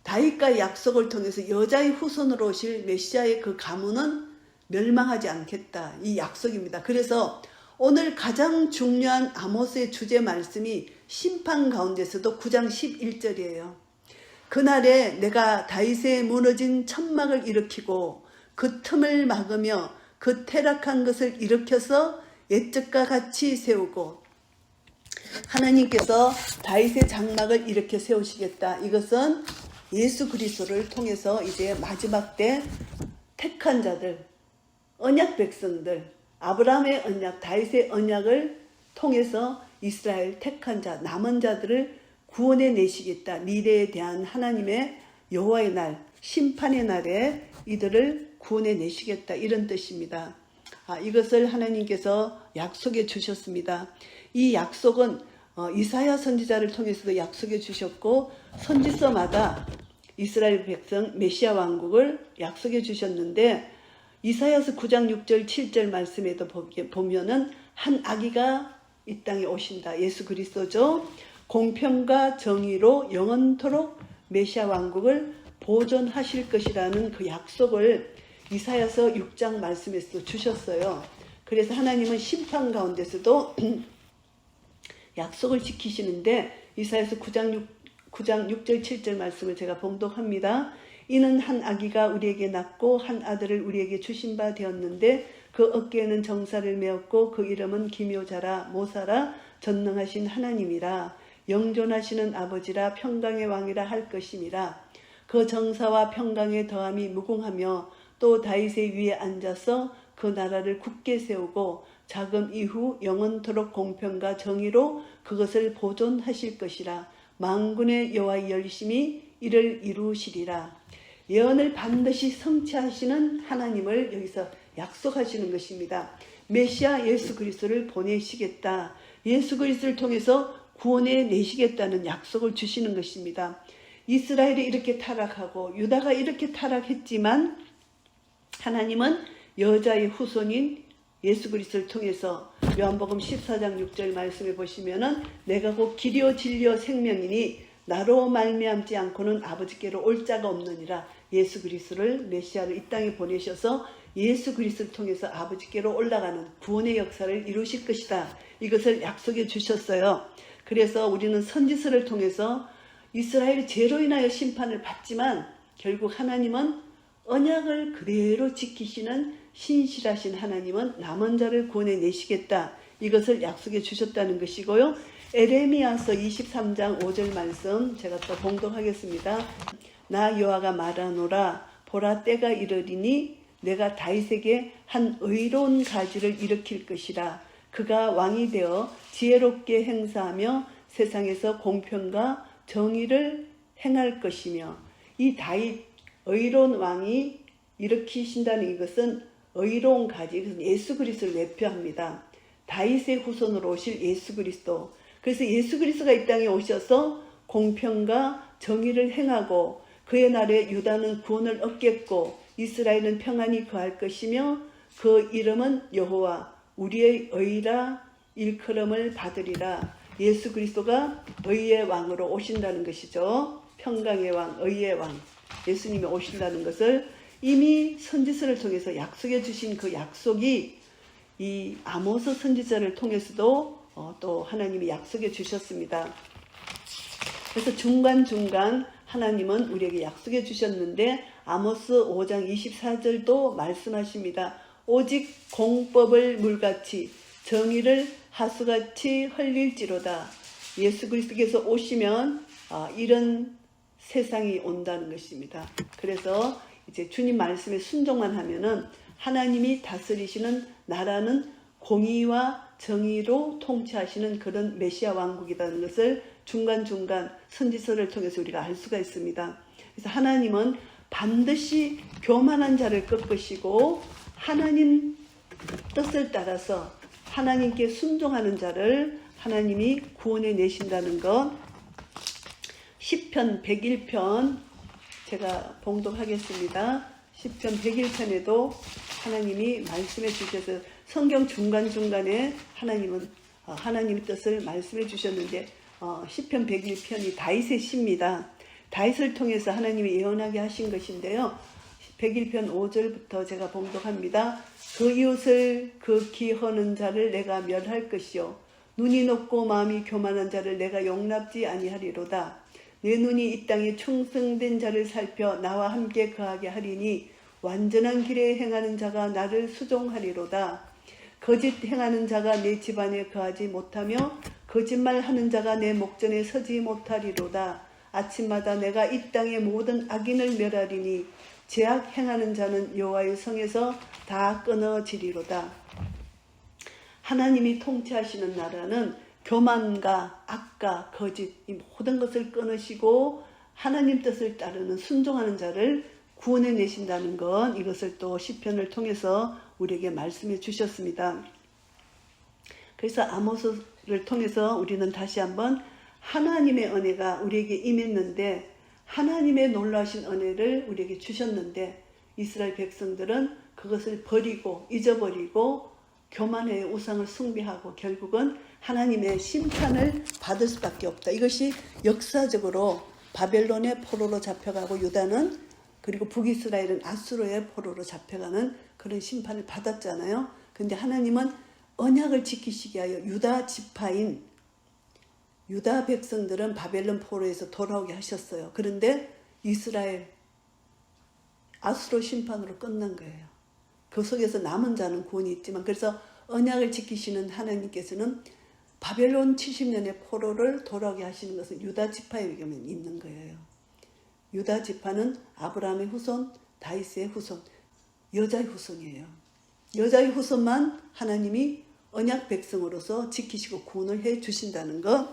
다윗과의 약속을 통해서 여자의 후손으로 오실 메시아의 그 가문은 멸망하지 않겠다. 이 약속입니다. 그래서 오늘 가장 중요한 아모스의 주제 말씀이 심판 가운데서도 9장 11절이에요. 그날에 내가 다윗의 무너진 천막을 일으키고 그 틈을 막으며 그 퇴락한 것을 일으켜서 옛적과 같이 세우고, 하나님께서 다윗의 장막을 일으켜 세우시겠다. 이것은 예수 그리스도를 통해서 이제 마지막 때 택한 자들, 언약 백성들, 아브라함의 언약, 다윗의 언약을 통해서 이스라엘 택한 자, 남은 자들을 구원해 내시겠다. 미래에 대한 하나님의 여호와의 날, 심판의 날에 이들을 구원해 내시겠다. 이런 뜻입니다. 이것을 하나님께서 약속해 주셨습니다. 이 약속은 이사야 선지자를 통해서도 약속해 주셨고, 선지서마다 이스라엘 백성 메시아 왕국을 약속해 주셨는데, 이사야서 9장 6절 7절 말씀에도 보면은 한 아기가 이 땅에 오신다. 예수 그리스도죠. 공평과 정의로 영원토록 메시아 왕국을 보존하실 것이라는 그 약속을 이사야서 6장 말씀에서 주셨어요. 그래서 하나님은 심판 가운데서도 약속을 지키시는데, 이사야서 9장 6절 7절 말씀을 제가 봉독합니다. 이는 한 아기가 우리에게 낳고 한 아들을 우리에게 주신 바 되었는데 그 어깨에는 정사를 메었고 그 이름은 기묘자라 모사라 전능하신 하나님이라 영존하시는 아버지라 평강의 왕이라 할 것임이라. 그 정사와 평강의 더함이 무궁하며 또 다윗의 위에 앉아서 그 나라를 굳게 세우고 자금 이후 영원토록 공평과 정의로 그것을 보존하실 것이라. 만군의 여호와의 열심히 이를 이루시리라. 예언을 반드시 성취하시는 하나님을 여기서 약속하시는 것입니다. 메시아 예수 그리스도를 보내시겠다. 예수 그리스도를 통해서 구원해 내시겠다는 약속을 주시는 것입니다. 이스라엘이 이렇게 타락하고 유다가 이렇게 타락했지만 하나님은 여자의 후손인 예수 그리스도를 통해서 요한복음 14장 6절 말씀에 보시면은 내가 곧 길이요 진리요 생명이니 나로 말미암지 않고는 아버지께로 올 자가 없느니라. 예수 그리스도를 메시아를 이 땅에 보내셔서 예수 그리스도를 통해서 아버지께로 올라가는 구원의 역사를 이루실 것이다. 이것을 약속해 주셨어요. 그래서 우리는 선지서를 통해서 이스라엘이 죄로 인하여 심판을 받지만 결국 하나님은 언약을 그대로 지키시는 신실하신 하나님은 남은 자를 구원해 내시겠다. 이것을 약속해 주셨다는 것이고요. 에레미야서 23장 5절 말씀 제가 또 봉독하겠습니다. 나 여호와가 말하노라 보라 때가 이르리니 내가 다윗에게 한 의로운 가지를 일으킬 것이라. 그가 왕이 되어 지혜롭게 행사하며 세상에서 공평과 정의를 행할 것이며. 이 다윗 의로운 왕이 일으키신다는 이것은 의로운 가지, 예수 그리스도를 내표합니다. 다윗의 후손으로 오실 예수 그리스도. 그래서 예수 그리스도가 이 땅에 오셔서 공평과 정의를 행하고 그의 날에 유다는 구원을 얻겠고 이스라엘은 평안히 거할 것이며 그 이름은 여호와 우리의 의라 일컬음을 받으리라. 예수 그리스도가 의의 왕으로 오신다는 것이죠. 평강의 왕, 의의 왕, 예수님이 오신다는 것을 이미 선지서를 통해서 약속해 주신 그 약속이 이 아모스 선지자를 통해서도 또 하나님이 약속해 주셨습니다. 그래서 중간중간 하나님은 우리에게 약속해 주셨는데 아모스 5장 24절도 말씀하십니다. 오직 공법을 물같이 정의를 하수같이 흘릴지로다. 예수 그리스도께서 오시면 이런 세상이 온다는 것입니다. 그래서 이제 주님 말씀에 순종만 하면은 하나님이 다스리시는 나라는 공의와 정의로 통치하시는 그런 메시아 왕국이라는 것을 중간중간 선지서를 통해서 우리가 알 수가 있습니다. 그래서 하나님은 반드시 교만한 자를 꺾으시고 하나님 뜻을 따라서 하나님께 순종하는 자를 하나님이 구원해 내신다는 것. 시편 101편 제가 봉독하겠습니다. 시편 101편에도 하나님이 말씀해 주셔서 성경 중간중간에 하나님의 뜻을 말씀해 주셨는데 시편 101편이 다윗의 시입니다. 다윗을 통해서 하나님이 예언하게 하신 것인데요. 101편 5절부터 제가 봉독합니다. 그 이웃을 극히 허는 자를 내가 멸할 것이요 눈이 높고 마음이 교만한 자를 내가 용납지 아니하리로다. 내 눈이 이 땅에 충성된 자를 살펴 나와 함께 거하게 하리니 완전한 길에 행하는 자가 나를 수종하리로다. 거짓 행하는 자가 내 집안에 거하지 못하며 거짓말하는 자가 내 목전에 서지 못하리로다. 아침마다 내가 이 땅의 모든 악인을 멸하리니 죄악 행하는 자는 여호와의 성에서 다 끊어지리로다. 하나님이 통치하시는 나라는 교만과 악과 거짓 이 모든 것을 끊으시고 하나님 뜻을 따르는 순종하는 자를 구원해 내신다는 건 이것을 또 시편을 통해서 우리에게 말씀해 주셨습니다. 그래서 아모스를 통해서 우리는 다시 한번 하나님의 은혜가 우리에게 임했는데 하나님의 놀라신 은혜를 우리에게 주셨는데 이스라엘 백성들은 그것을 버리고 잊어버리고 교만의 우상을 숭배하고 결국은 하나님의 심판을 받을 수밖에 없다. 이것이 역사적으로 바벨론의 포로로 잡혀가고 유다는 그리고 북이스라엘은 아수르의 포로로 잡혀가는 그런 심판을 받았잖아요. 근데 하나님은 언약을 지키시기 위하여 유다 지파인 유다 백성들은 바벨론 포로에서 돌아오게 하셨어요. 그런데 이스라엘 아수르 심판으로 끝난 거예요. 그 속에서 남은 자는 구원이 있지만 그래서 언약을 지키시는 하나님께서는 바벨론 70년의 포로를 돌아오게 하시는 것은 유다 지파에게만 있는 거예요. 유다 지파는 아브라함의 후손, 다윗의 후손, 여자의 후손이에요. 여자의 후손만 하나님이 언약 백성으로서 지키시고 구원을 해 주신다는 것,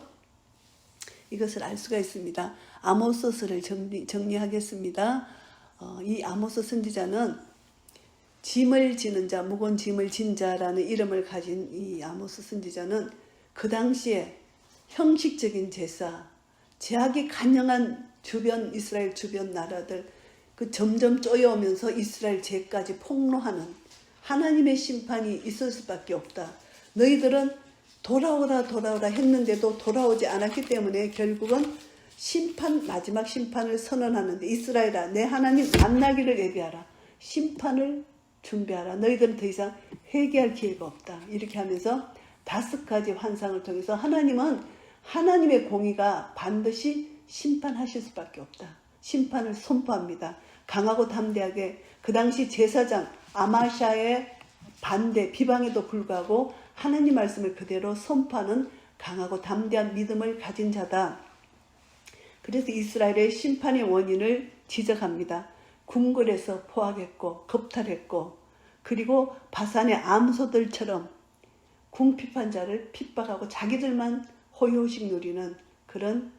이것을 알 수가 있습니다. 아모스서를 정리하겠습니다. 이 아모스 선지자는 짐을 지는 자, 무거운 짐을 진 자라는 이름을 가진 이 아모스 선지자는 그 당시에 형식적인 제사, 제약이 간영한 이스라엘 주변 나라들 그 점점 쪼여오면서 이스라엘 죄까지 폭로하는 하나님의 심판이 있을 수밖에 없다. 너희들은 돌아오라 했는데도 돌아오지 않았기 때문에 결국은 마지막 심판을 선언하는데 이스라엘아 내 하나님 만나기를 예비하라. 심판을 준비하라. 너희들은 더 이상 회개할 기회가 없다. 이렇게 하면서 5가지 환상을 통해서 하나님은 하나님의 공의가 반드시 심판하실 수밖에 없다. 심판을 선포합니다. 강하고 담대하게 그 당시 제사장 아마샤의 반대 비방에도 불구하고 하나님 말씀을 그대로 선포하는 강하고 담대한 믿음을 가진 자다. 그래서 이스라엘의 심판의 원인을 지적합니다. 궁궐에서 포악했고 겁탈했고 그리고 바산의 암소들처럼 궁핍한 자를 핍박하고 자기들만 호요식 누리는 그런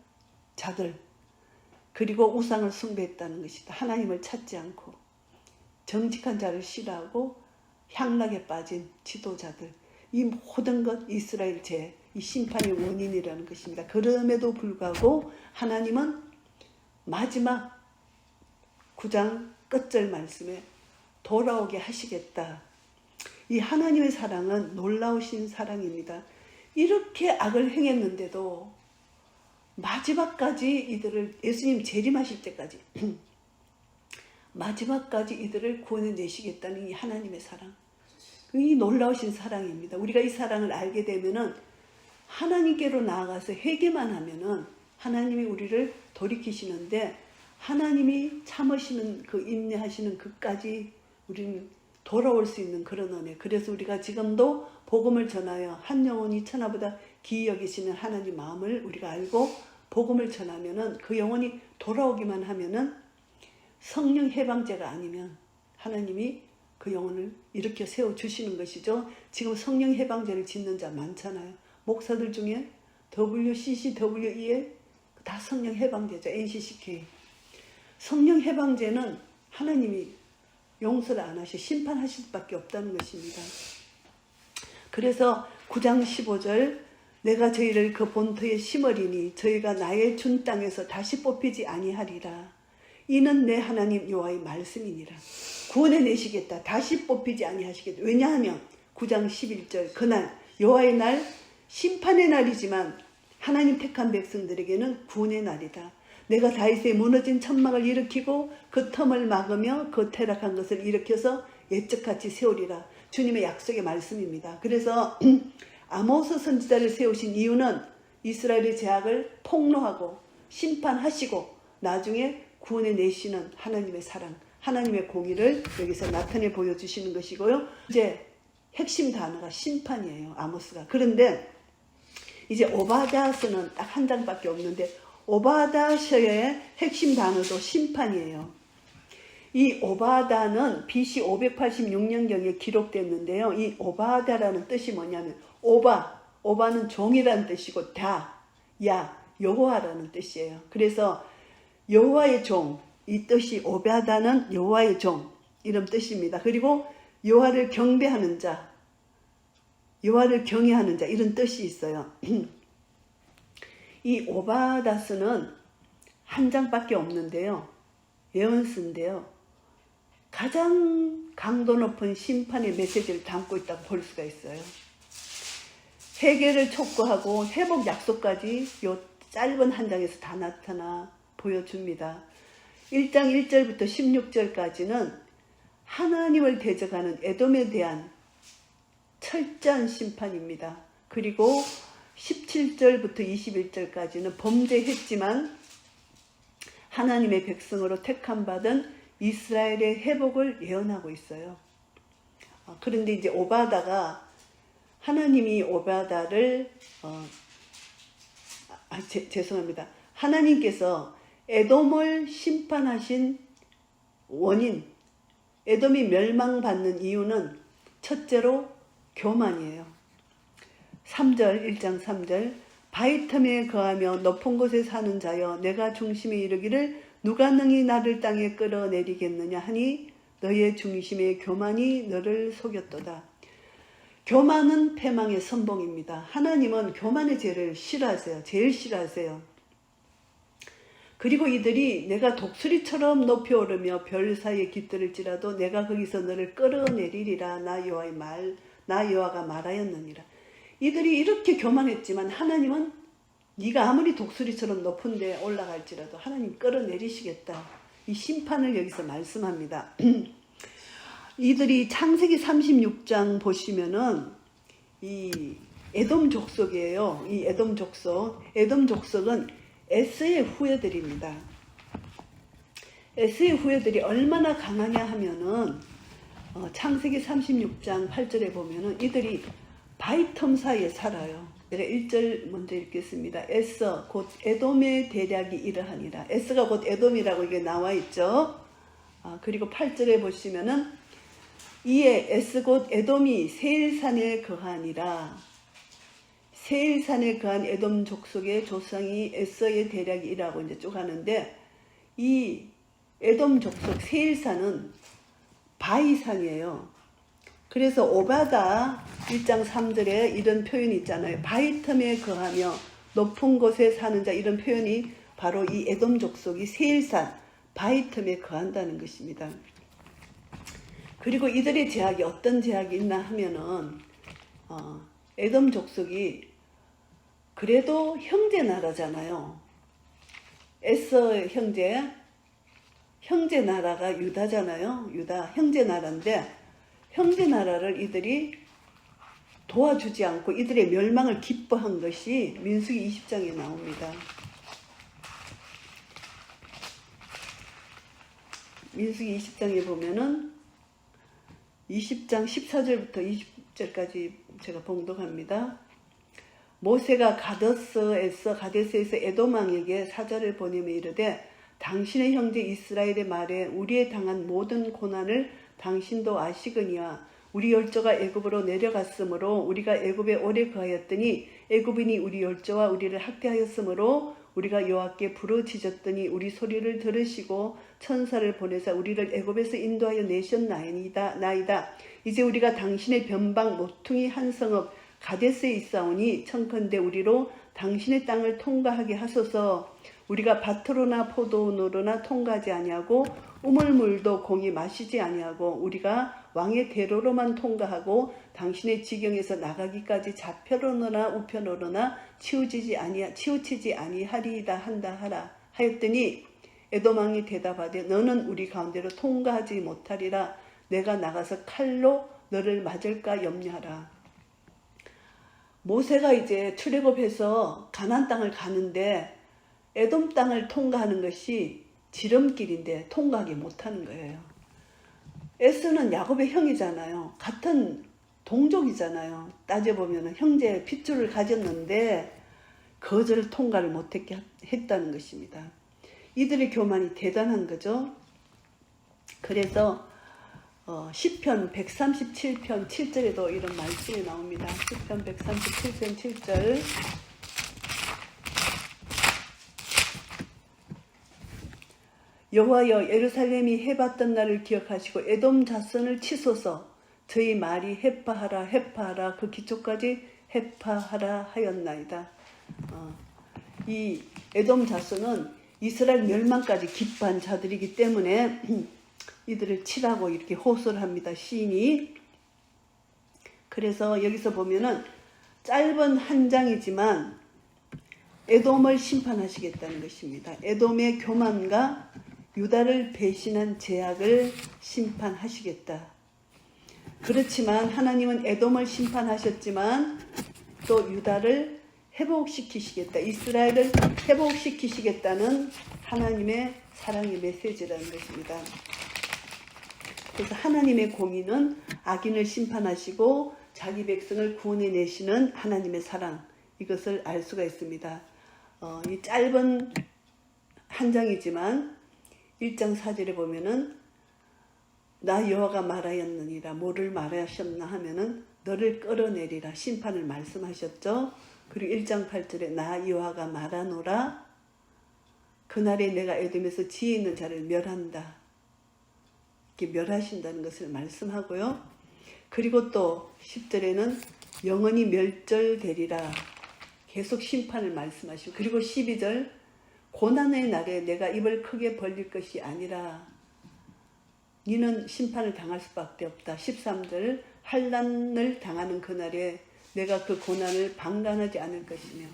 자들, 그리고 우상을 숭배했다는 것이다. 하나님을 찾지 않고 정직한 자를 싫어하고 향락에 빠진 지도자들, 이 모든 것 이스라엘 죄, 이 심판의 원인이라는 것입니다. 그럼에도 불구하고 하나님은 마지막 9장 끝절 말씀에 돌아오게 하시겠다. 이 하나님의 사랑은 놀라우신 사랑입니다. 이렇게 악을 행했는데도 마지막까지 이들을, 예수님 재림하실 때까지 마지막까지 이들을 구원해내시겠다는 이 하나님의 사랑, 이 놀라우신 사랑입니다. 우리가 이 사랑을 알게 되면은 하나님께로 나아가서 회개만 하면은 하나님이 우리를 돌이키시는데, 하나님이 참으시는 그 인내하시는 그까지 우리는 돌아올 수 있는 그런 은혜. 그래서 우리가 지금도 복음을 전하여 한 영혼이 천하보다 귀히 여기시는 하나님 마음을 우리가 알고 복음을 전하면은, 그 영혼이 돌아오기만 하면은, 성령 해방제가 아니면 하나님이 그 영혼을 일으켜 세워주시는 것이죠. 지금 성령 해방제를 짓는 자 많잖아요. 목사들 중에 WCCWE에 다 성령 해방제죠. NCCK. 성령 해방제는 하나님이 용서를 안 하시, 심판하실 수밖에 없다는 것입니다. 그래서 9장 15절, 내가 저희를 그 본토에 심으리니 저희가 나의 준 땅에서 다시 뽑히지 아니하리라. 이는 내 하나님 여호와의 말씀이니라. 구원해내시겠다. 다시 뽑히지 아니하시겠다. 왜냐하면 9장 11절, 그날 여호와의 날, 심판의 날이지만 하나님 택한 백성들에게는 구원의 날이다. 내가 다윗의 무너진 천막을 일으키고 그 텀을 막으며 그 퇴락한 것을 일으켜서 옛적같이 세우리라. 주님의 약속의 말씀입니다. 그래서 아모스 선지자를 세우신 이유는 이스라엘의 죄악을 폭로하고 심판하시고 나중에 구원해내시는 하나님의 사랑, 하나님의 공의를 여기서 나타내 보여주시는 것이고요. 이제 핵심 단어가 심판이에요. 아모스가. 그런데 이제 오바댜서는 딱 한 장밖에 없는데, 오바댜서의 핵심 단어도 심판이에요. 이 오바다는 BC 586년경에 기록됐는데요. 이 오바다라는 뜻이 뭐냐면, 오바는 종이라는 뜻이고, 여호와라는 뜻이에요. 그래서 여호와의 종, 이 뜻이 오바다는 여호와의 종, 이런 뜻입니다. 그리고 여호와를 경배하는 자, 여호와를 경외하는 자, 이런 뜻이 있어요. 이 오바다스는 한 장밖에 없는데요. 예언서인데요. 가장 강도 높은 심판의 메시지를 담고 있다고 볼 수가 있어요. 회개를 촉구하고 회복 약속까지 이 짧은 한 장에서 다 나타나 보여줍니다. 1장 1절부터 16절까지는 하나님을 대적하는 에돔에 대한 철저한 심판입니다. 그리고 17절부터 21절까지는 범죄했지만 하나님의 백성으로 택함받은 이스라엘의 회복을 예언하고 있어요. 그런데 이제 오바다가, 하나님이 오바다를 죄송합니다. 하나님께서 에돔을 심판하신 원인, 에돔이 멸망받는 이유는 첫째로 교만이에요. 3절, 1장 3절, 바위 틈에 거하며 높은 곳에 사는 자여, 내가 중심에 이르기를 누가 능히 나를 땅에 끌어내리겠느냐 하니 너의 중심의 교만이 너를 속였도다. 교만은 패망의 선봉입니다. 하나님은 교만의 죄를 싫어하세요. 제일 싫어하세요. 그리고 이들이 내가 독수리처럼 높이 오르며 별 사이에 깃들을지라도 내가 거기서 너를 끌어내리리라. 나 여호와가 말하였느니라. 이들이 이렇게 교만했지만 하나님은 네가 아무리 독수리처럼 높은 데 올라갈지라도 하나님 끌어내리시겠다. 이 심판을 여기서 말씀합니다. 이들이 창세기 36장 보시면은 이 에돔 족속이에요. 이 에돔 족속은 에스의 후예들입니다. 에스의 후예들이 얼마나 강하냐 하면은 창세기 36장 8절에 보면은 이들이 바위틈 사이에 살아요. 제가 1절 먼저 읽겠습니다. 에서 곧 에돔의 대략이 이러하니라. 에스가 곧 에돔이라고 이게 나와 있죠. 그리고 8절에 보시면은 이에 에스 곧 에돔이 세일산에 거하니라. 세일산에 거한 에돔 족속의 조상이 에서의 대략이라고 이제 쭉 하는데, 이 에돔 족속 세일산은 바위산이에요. 그래서 오바다 1장 3절에 이런 표현이 있잖아요. 바위 틈에 거하며 높은 곳에 사는 자, 이런 표현이 바로 이 에돔 족속이 세일산, 바위 틈에 거한다는 것입니다. 그리고 이들의 제약이 어떤 제약이 있나 하면은 에돔 족속이 그래도 형제 나라잖아요. 에서 형제 나라가 유다잖아요. 유다 형제 나라인데 형제 나라를 이들이 도와주지 않고 이들의 멸망을 기뻐한 것이 민수기 20장에 나옵니다. 민수기 20장에 보면은 20장 14절부터 20절까지 제가 봉독합니다. 모세가 가데스에서 에돔 왕에게 사자를 보내며 이르되 당신의 형제 이스라엘의 말에 우리에 당한 모든 고난을 당신도 아시거니와 우리 열조가 애굽으로 내려갔으므로 우리가 애굽에 오래 거하였더니 애굽인이 우리 열조와 우리를 학대하였으므로 우리가 여호와께 부르짖었더니 우리 소리를 들으시고 천사를 보내사 우리를 애굽에서 인도하여 내셨나이다. 이제 우리가 당신의 변방 모퉁이 한 성읍 가데스에 있사오니 청컨대 우리로 당신의 땅을 통과하게 하소서. 우리가 밭으로나 포도원으로나 통과하지 아니하고 우물물도 공이 마시지 아니하고 우리가 왕의 대로로만 통과하고 당신의 지경에서 나가기까지 좌편으로나 우편으로나 치우치지 아니하리이다 한다 하라 하였더니 에돔 왕이 대답하되 너는 우리 가운데로 통과하지 못하리라. 내가 나가서 칼로 너를 맞을까 염려하라. 모세가 이제 출애굽해서 가나안 땅을 가는데 에돔 땅을 통과하는 것이 지름길인데 통과하지 못하는 거예요. 에스는 야곱의 형이잖아요. 같은 동족이잖아요. 따져보면 형제의 핏줄을 가졌는데 거절을 통과를 못했게 했다는 것입니다. 이들의 교만이 대단한 거죠. 그래서 시편 137편 7절에도 이런 말씀이 나옵니다. 시편 137편 7절 여호와여 예루살렘이 해봤던 날을 기억하시고 에돔 자손을 치소서. 저희 말이 해파하라 그 기초까지 해파하라 하였나이다. 이 에돔 자손은 이스라엘 멸망까지 기뻐한 자들이기 때문에 이들을 치라고 이렇게 호소를 합니다. 시인이. 그래서 여기서 보면은 짧은 한 장이지만 에돔을 심판하시겠다는 것입니다. 에돔의 교만과 유다를 배신한 죄악을 심판하시겠다. 그렇지만 하나님은 에돔을 심판하셨지만 또 유다를 회복시키시겠다. 이스라엘을 회복시키시겠다는 하나님의 사랑의 메시지라는 것입니다. 그래서 하나님의 공의는 악인을 심판하시고 자기 백성을 구원해내시는 하나님의 사랑, 이것을 알 수가 있습니다. 이 짧은 한 장이지만 1장 4절에 보면은 나 여호와가 말하였느니라. 뭐를 말하셨나 하면은 너를 끌어내리라 심판을 말씀하셨죠. 그리고 1장 8절에 나 여호와가 말하노라. 그날에 내가 에돔에서 지혜 있는 자를 멸한다. 이렇게 멸하신다는 것을 말씀하고요. 그리고 또 10절에는 영원히 멸절되리라. 계속 심판을 말씀하시고, 그리고 12절 고난의 날에 내가 입을 크게 벌릴 것이 아니라 니는 심판을 당할 수밖에 없다. 13절 환난을 당하는 그날에 내가 그 고난을 방관하지 않을 것이며,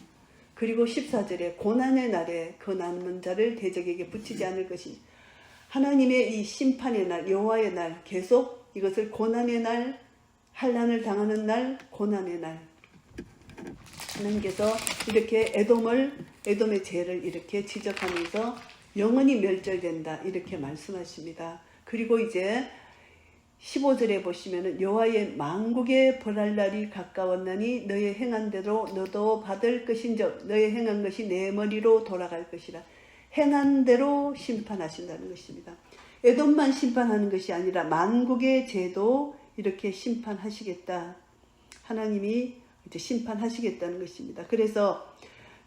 그리고 14절에 고난의 날에 그 남은 자를 대적에게 붙이지 않을 것이니, 하나님의 이 심판의 날, 여호와의 날, 계속 이것을 고난의 날, 환난을 당하는 날, 고난의 날, 하나님께서 이렇게 에돔의 죄를 이렇게 지적하면서 영원히 멸절된다 이렇게 말씀하십니다. 그리고 이제 15절에 보시면은 여호와의 만국에 벌할 날이 가까웠나니 너의 행한 대로 너도 받을 것인즉 너의 행한 것이 내 머리로 돌아갈 것이라. 행한 대로 심판하신다는 것입니다. 에돔만 심판하는 것이 아니라 만국의 죄도 이렇게 심판하시겠다. 하나님이 이제 심판하시겠다는 것입니다. 그래서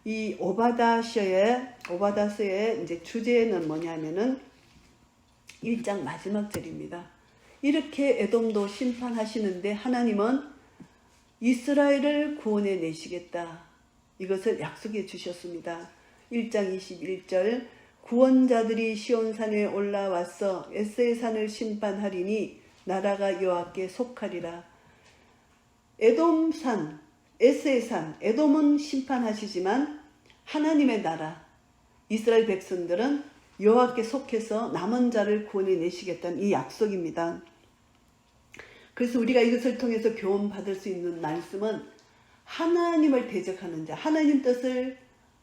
이 오바다서의 이제 주제는 뭐냐면은 1장 마지막 절입니다. 이렇게 에돔도 심판하시는데 하나님은 이스라엘을 구원해 내시겠다. 이것을 약속해 주셨습니다. 1장 21절 구원자들이 시온산에 올라와서 에스의 산을 심판하리니 나라가 여호와께 속하리라. 에돔산, 에스의 산, 에돔은 심판하시지만 하나님의 나라, 이스라엘 백성들은 여호와께 속해서 남은 자를 구원해내시겠다는 이 약속입니다. 그래서 우리가 이것을 통해서 교훈 받을 수 있는 말씀은 하나님을 대적하는 자, 하나님 뜻을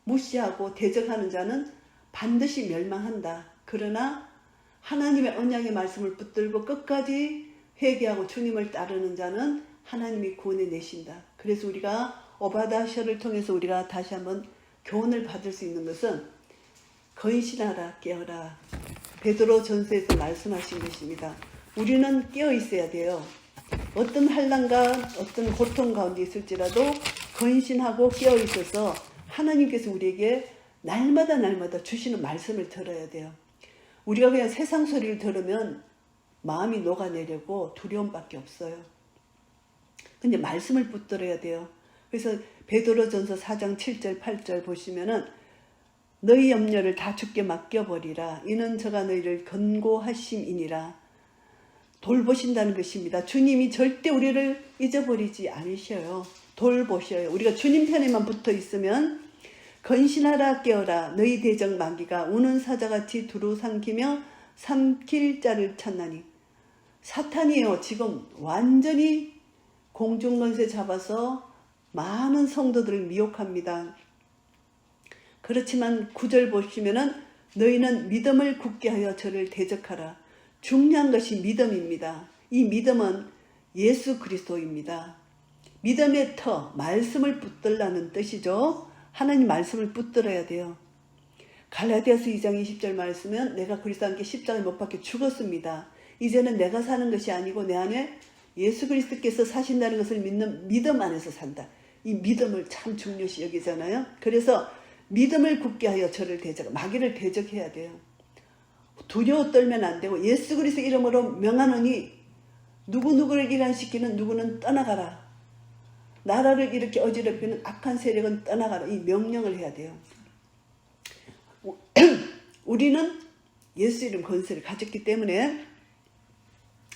무시하고 대적하는 자는 반드시 멸망한다. 그러나 하나님의 언약의 말씀을 붙들고 끝까지 회개하고 주님을 따르는 자는 하나님이 구원해내신다. 그래서 우리가 오바댜서를 통해서 우리가 다시 한번 교훈을 받을 수 있는 것은 건신하라, 깨어라. 베드로 전서에서 말씀하신 것입니다. 우리는 깨어 있어야 돼요. 어떤 환난과 어떤 고통 가운데 있을지라도 건신하고 깨어 있어서 하나님께서 우리에게 날마다 주시는 말씀을 들어야 돼요. 우리가 그냥 세상 소리를 들으면 마음이 녹아내려고 두려움밖에 없어요. 근데 말씀을 붙들어야 돼요. 그래서 베드로전서 4장 7절 8절 보시면은 너희 염려를 다 주께 맡겨버리라. 이는 저가 너희를 권고하심이니라. 돌보신다는 것입니다. 주님이 절대 우리를 잊어버리지 않으셔요. 돌보셔요. 우리가 주님 편에만 붙어 있으면 건신하라, 깨어라. 너희 대적 마귀가 우는 사자같이 두루 삼키며 삼킬 자를 찾나니. 사탄이에요. 지금 완전히 공중권세 잡아서 많은 성도들을 미혹합니다. 그렇지만 9절 보시면은 너희는 믿음을 굳게 하여 저를 대적하라. 중요한 것이 믿음입니다. 이 믿음은 예수 그리스도입니다. 믿음의 터, 말씀을 붙들라는 뜻이죠. 하나님 말씀을 붙들어야 돼요. 갈라디아서 2장 20절 말씀은 내가 그리스도와 함께 십자가에 못 박혀 죽었습니다. 이제는 내가 사는 것이 아니고 내 안에 예수 그리스도께서 사신다는 것을 믿는 믿음 안에서 산다. 이 믿음을 참 중요시 여기잖아요. 그래서 믿음을 굳게 하여 저를 마귀를 대적해야 돼요. 두려워 떨면 안 되고 예수 그리스도 이름으로 명하노니 누구누구를 일환시키는 누구는 떠나가라. 나라를 이렇게 어지럽히는 악한 세력은 떠나가라. 이 명령을 해야 돼요. 우리는 예수 이름 권세를 가졌기 때문에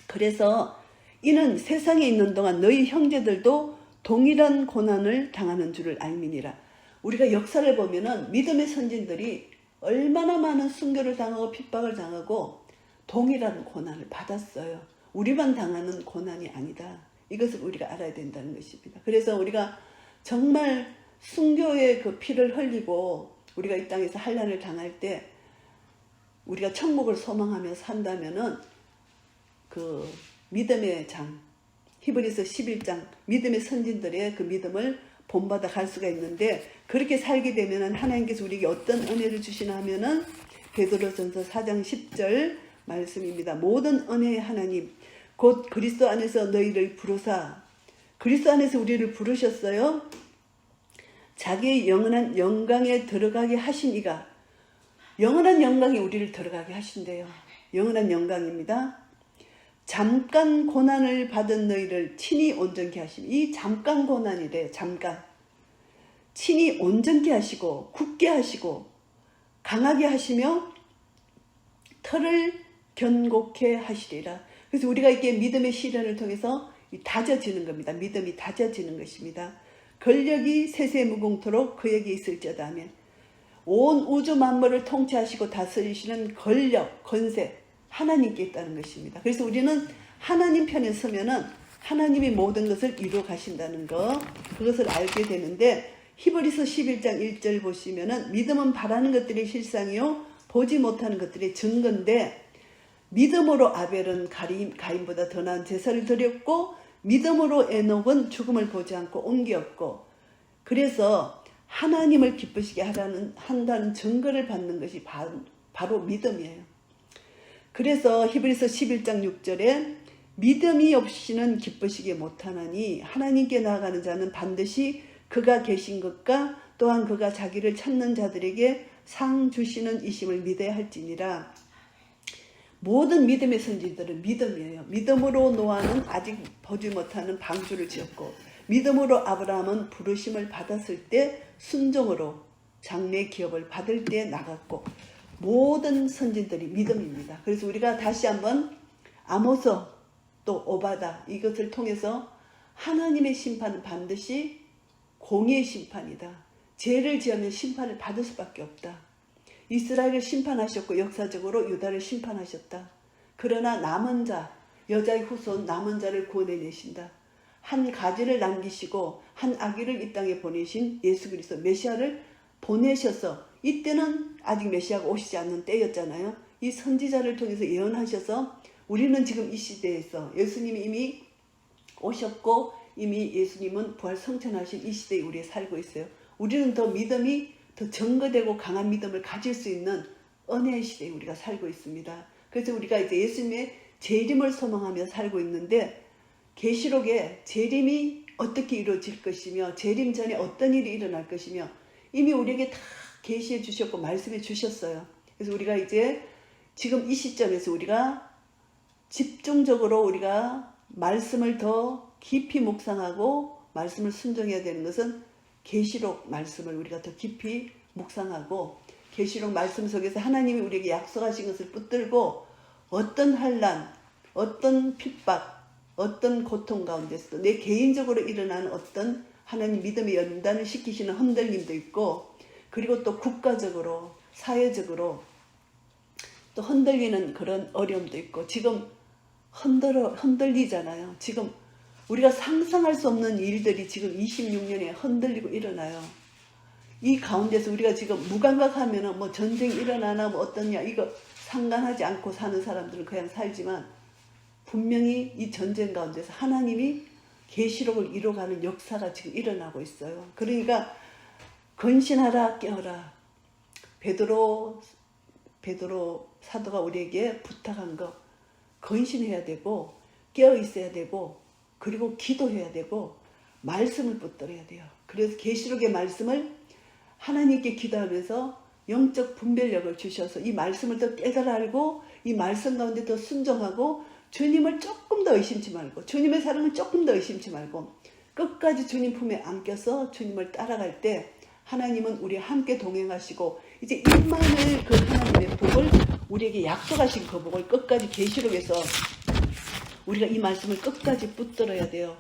그래서 이는 세상에 있는 동안 너희 형제들도 동일한 고난을 당하는 줄을 알미니라. 우리가 역사를 보면은 믿음의 선진들이 얼마나 많은 순교를 당하고 핍박을 당하고 동일한 고난을 받았어요. 우리만 당하는 고난이 아니다. 이것을 우리가 알아야 된다는 것입니다. 그래서 우리가 정말 순교의 그 피를 흘리고 우리가 이 땅에서 환난을 당할 때 우리가 천국을 소망하며 산다면은 그 믿음의 장, 히브리서 11장 믿음의 선진들의 그 믿음을 본받아 갈 수가 있는데 그렇게 살게 되면은 하나님께서 우리에게 어떤 은혜를 주시나 하면은 베드로전서 4장 10절 말씀입니다. 모든 은혜의 하나님 곧 그리스도 안에서 너희를 부르사 그리스도 안에서 우리를 부르셨어요. 자기의 영원한 영광에 들어가게 하신 이가 영원한 영광에 우리를 들어가게 하신대요. 영원한 영광입니다. 잠깐 고난을 받은 너희를 친히 온전케 하시며 이 잠깐 고난이래. 잠깐 친히 온전케 하시고 굳게 하시고 강하게 하시며 털을 견고케 하시리라. 그래서 우리가 이렇게 믿음의 시련을 통해서 다져지는 겁니다. 믿음이 다져지는 것입니다. 권력이 세세 무궁토록 그에게 있을지어다 하면 온 우주 만물을 통치하시고 다스리시는 권력, 권세 하나님께 있다는 것입니다. 그래서 우리는 하나님 편에 서면은 하나님이 모든 것을 이루어 가신다는 것, 그것을 알게 되는데 히브리서 11장 1절 보시면은 믿음은 바라는 것들의 실상이요 보지 못하는 것들의 증거인데 믿음으로 아벨은 가인보다 더 나은 제사를 드렸고 믿음으로 에녹은 죽음을 보지 않고 옮겼고 그래서 하나님을 기쁘시게 한다는 증거를 받는 것이 바로 믿음이에요. 그래서 히브리서 11장 6절에 믿음이 없이는 기쁘시게 못하나니 하나님께 나아가는 자는 반드시 그가 계신 것과 또한 그가 자기를 찾는 자들에게 상 주시는 이심을 믿어야 할지니라. 모든 믿음의 선지들은 믿음이에요. 믿음으로 노아는 아직 보지 못하는 방주를 지었고 믿음으로 아브라함은 부르심을 받았을 때 순종으로 장래 기업을 받을 때 나갔고 모든 선진들이 믿음입니다. 그래서 우리가 다시 한번 아모스 또 오바다, 이것을 통해서 하나님의 심판은 반드시 공의의 심판이다. 죄를 지으면 심판을 받을 수밖에 없다. 이스라엘을 심판하셨고 역사적으로 유다를 심판하셨다. 그러나 남은 자, 여자의 후손 남은 자를 구원해내신다. 한 가지를 남기시고 한 아기를 이 땅에 보내신 예수 그리스도 메시아를 보내셔서, 이때는 아직 메시아가 오시지 않는 때였잖아요. 이 선지자를 통해서 예언하셔서 우리는 지금 이 시대에서 예수님이 이미 오셨고 이미 예수님은 부활 성천하신 이 시대에 우리가 살고 있어요. 우리는 더 믿음이 더 증거되고 강한 믿음을 가질 수 있는 은혜의 시대에 우리가 살고 있습니다. 그래서 우리가 이제 예수님의 재림을 소망하며 살고 있는데, 계시록에 재림이 어떻게 이루어질 것이며 재림 전에 어떤 일이 일어날 것이며 이미 우리에게 다 계시해 주셨고 말씀해 주셨어요. 그래서 우리가 이제 지금 이 시점에서 우리가 집중적으로 우리가 말씀을 더 깊이 묵상하고 말씀을 순종해야 되는 것은 계시록 말씀을 우리가 더 깊이 묵상하고, 계시록 말씀 속에서 하나님이 우리에게 약속하신 것을 붙들고 어떤 환난, 어떤 핍박, 어떤 고통 가운데서도 내 개인적으로 일어나는 어떤 하나님 믿음의 연단을 시키시는 흔들림도 있고, 그리고 또 국가적으로 사회적으로 또 흔들리는 그런 어려움도 있고, 지금 흔들리잖아요. 지금 우리가 상상할 수 없는 일들이 지금 26년에 흔들리고 일어나요. 이 가운데서 우리가 지금 무감각하면은 뭐 전쟁이 일어나나 뭐 어떠냐 이거 상관하지 않고 사는 사람들은 그냥 살지만, 분명히 이 전쟁 가운데서 하나님이 계시록을 이뤄가는 역사가 지금 일어나고 있어요. 그러니까 건신하라, 깨어라. 베드로 사도가 우리에게 부탁한 거, 건신해야 되고 깨어 있어야 되고 그리고 기도해야 되고 말씀을 붙들어야 돼요. 그래서 계시록의 말씀을 하나님께 기도하면서 영적 분별력을 주셔서 이 말씀을 더 깨달아 알고 이 말씀 가운데 더 순종하고, 주님을 조금 더 의심치 말고, 주님의 사랑을 조금 더 의심치 말고 끝까지 주님 품에 안겨서 주님을 따라갈 때 하나님은 우리와 함께 동행하시고, 이제 임마누엘 그 하나님의 복을 우리에게 약속하신 그 복을 끝까지 계시록에서 우리가 이 말씀을 끝까지 붙들어야 돼요.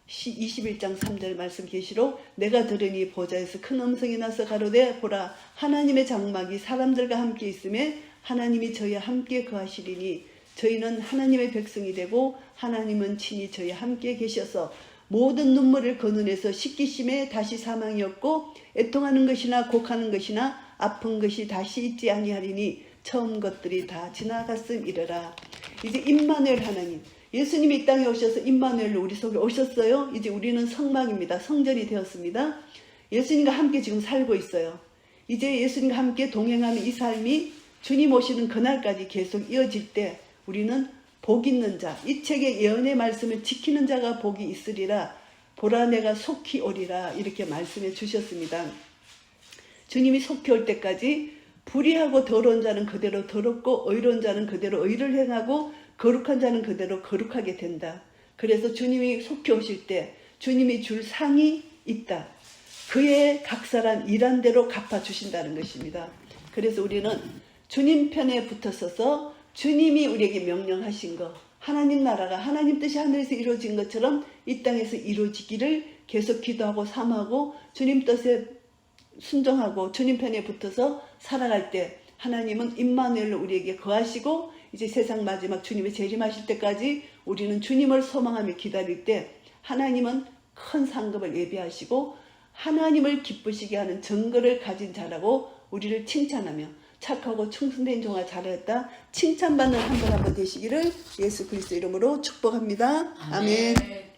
21장 3절 말씀 계시록, 내가 들으니 보좌에서 큰 음성이 나서 가로되 보라 하나님의 장막이 사람들과 함께 있음에 하나님이 저희와 함께 거하시리니 저희는 하나님의 백성이 되고 하나님은 친히 저희와 함께 계셔서 모든 눈물을 그 눈에서 씻기심에 다시 사망이 없고 애통하는 것이나 곡하는 것이나 아픈 것이 다시 있지 아니하리니 처음 것들이 다 지나갔음이러라. 이제 임마누엘 하나님, 예수님이 이 땅에 오셔서 임마누엘로 우리 속에 오셨어요. 이제 우리는 성막입니다. 성전이 되었습니다. 예수님과 함께 지금 살고 있어요. 이제 예수님과 함께 동행하는 이 삶이 주님 오시는 그날까지 계속 이어질 때 우리는 복 있는 자, 이 책의 예언의 말씀을 지키는 자가 복이 있으리라. 보라 내가 속히 오리라. 이렇게 말씀해 주셨습니다. 주님이 속히 올 때까지 불의하고 더러운 자는 그대로 더럽고 의로운 자는 그대로 의를 행하고 거룩한 자는 그대로 거룩하게 된다. 그래서 주님이 속히 오실 때 주님이 줄 상이 있다. 그의 각 사람 일한 대로 갚아주신다는 것입니다. 그래서 우리는 주님 편에 붙어서서 주님이 우리에게 명령하신 거, 하나님 나라가 하나님 뜻이 하늘에서 이루어진 것처럼 이 땅에서 이루어지기를 계속 기도하고 삼하고 주님 뜻에 순종하고 주님 편에 붙어서 살아갈 때 하나님은 임마누엘로 우리에게 거하시고, 이제 세상 마지막 주님의 재림하실 때까지 우리는 주님을 소망하며 기다릴 때 하나님은 큰 상급을 예비하시고 하나님을 기쁘시게 하는 증거를 가진 자라고 우리를 칭찬하며 착하고 충성된 종아 잘했다 칭찬받는 한 분 한 분 되시기를 예수 그리스도 이름으로 축복합니다. 아멘.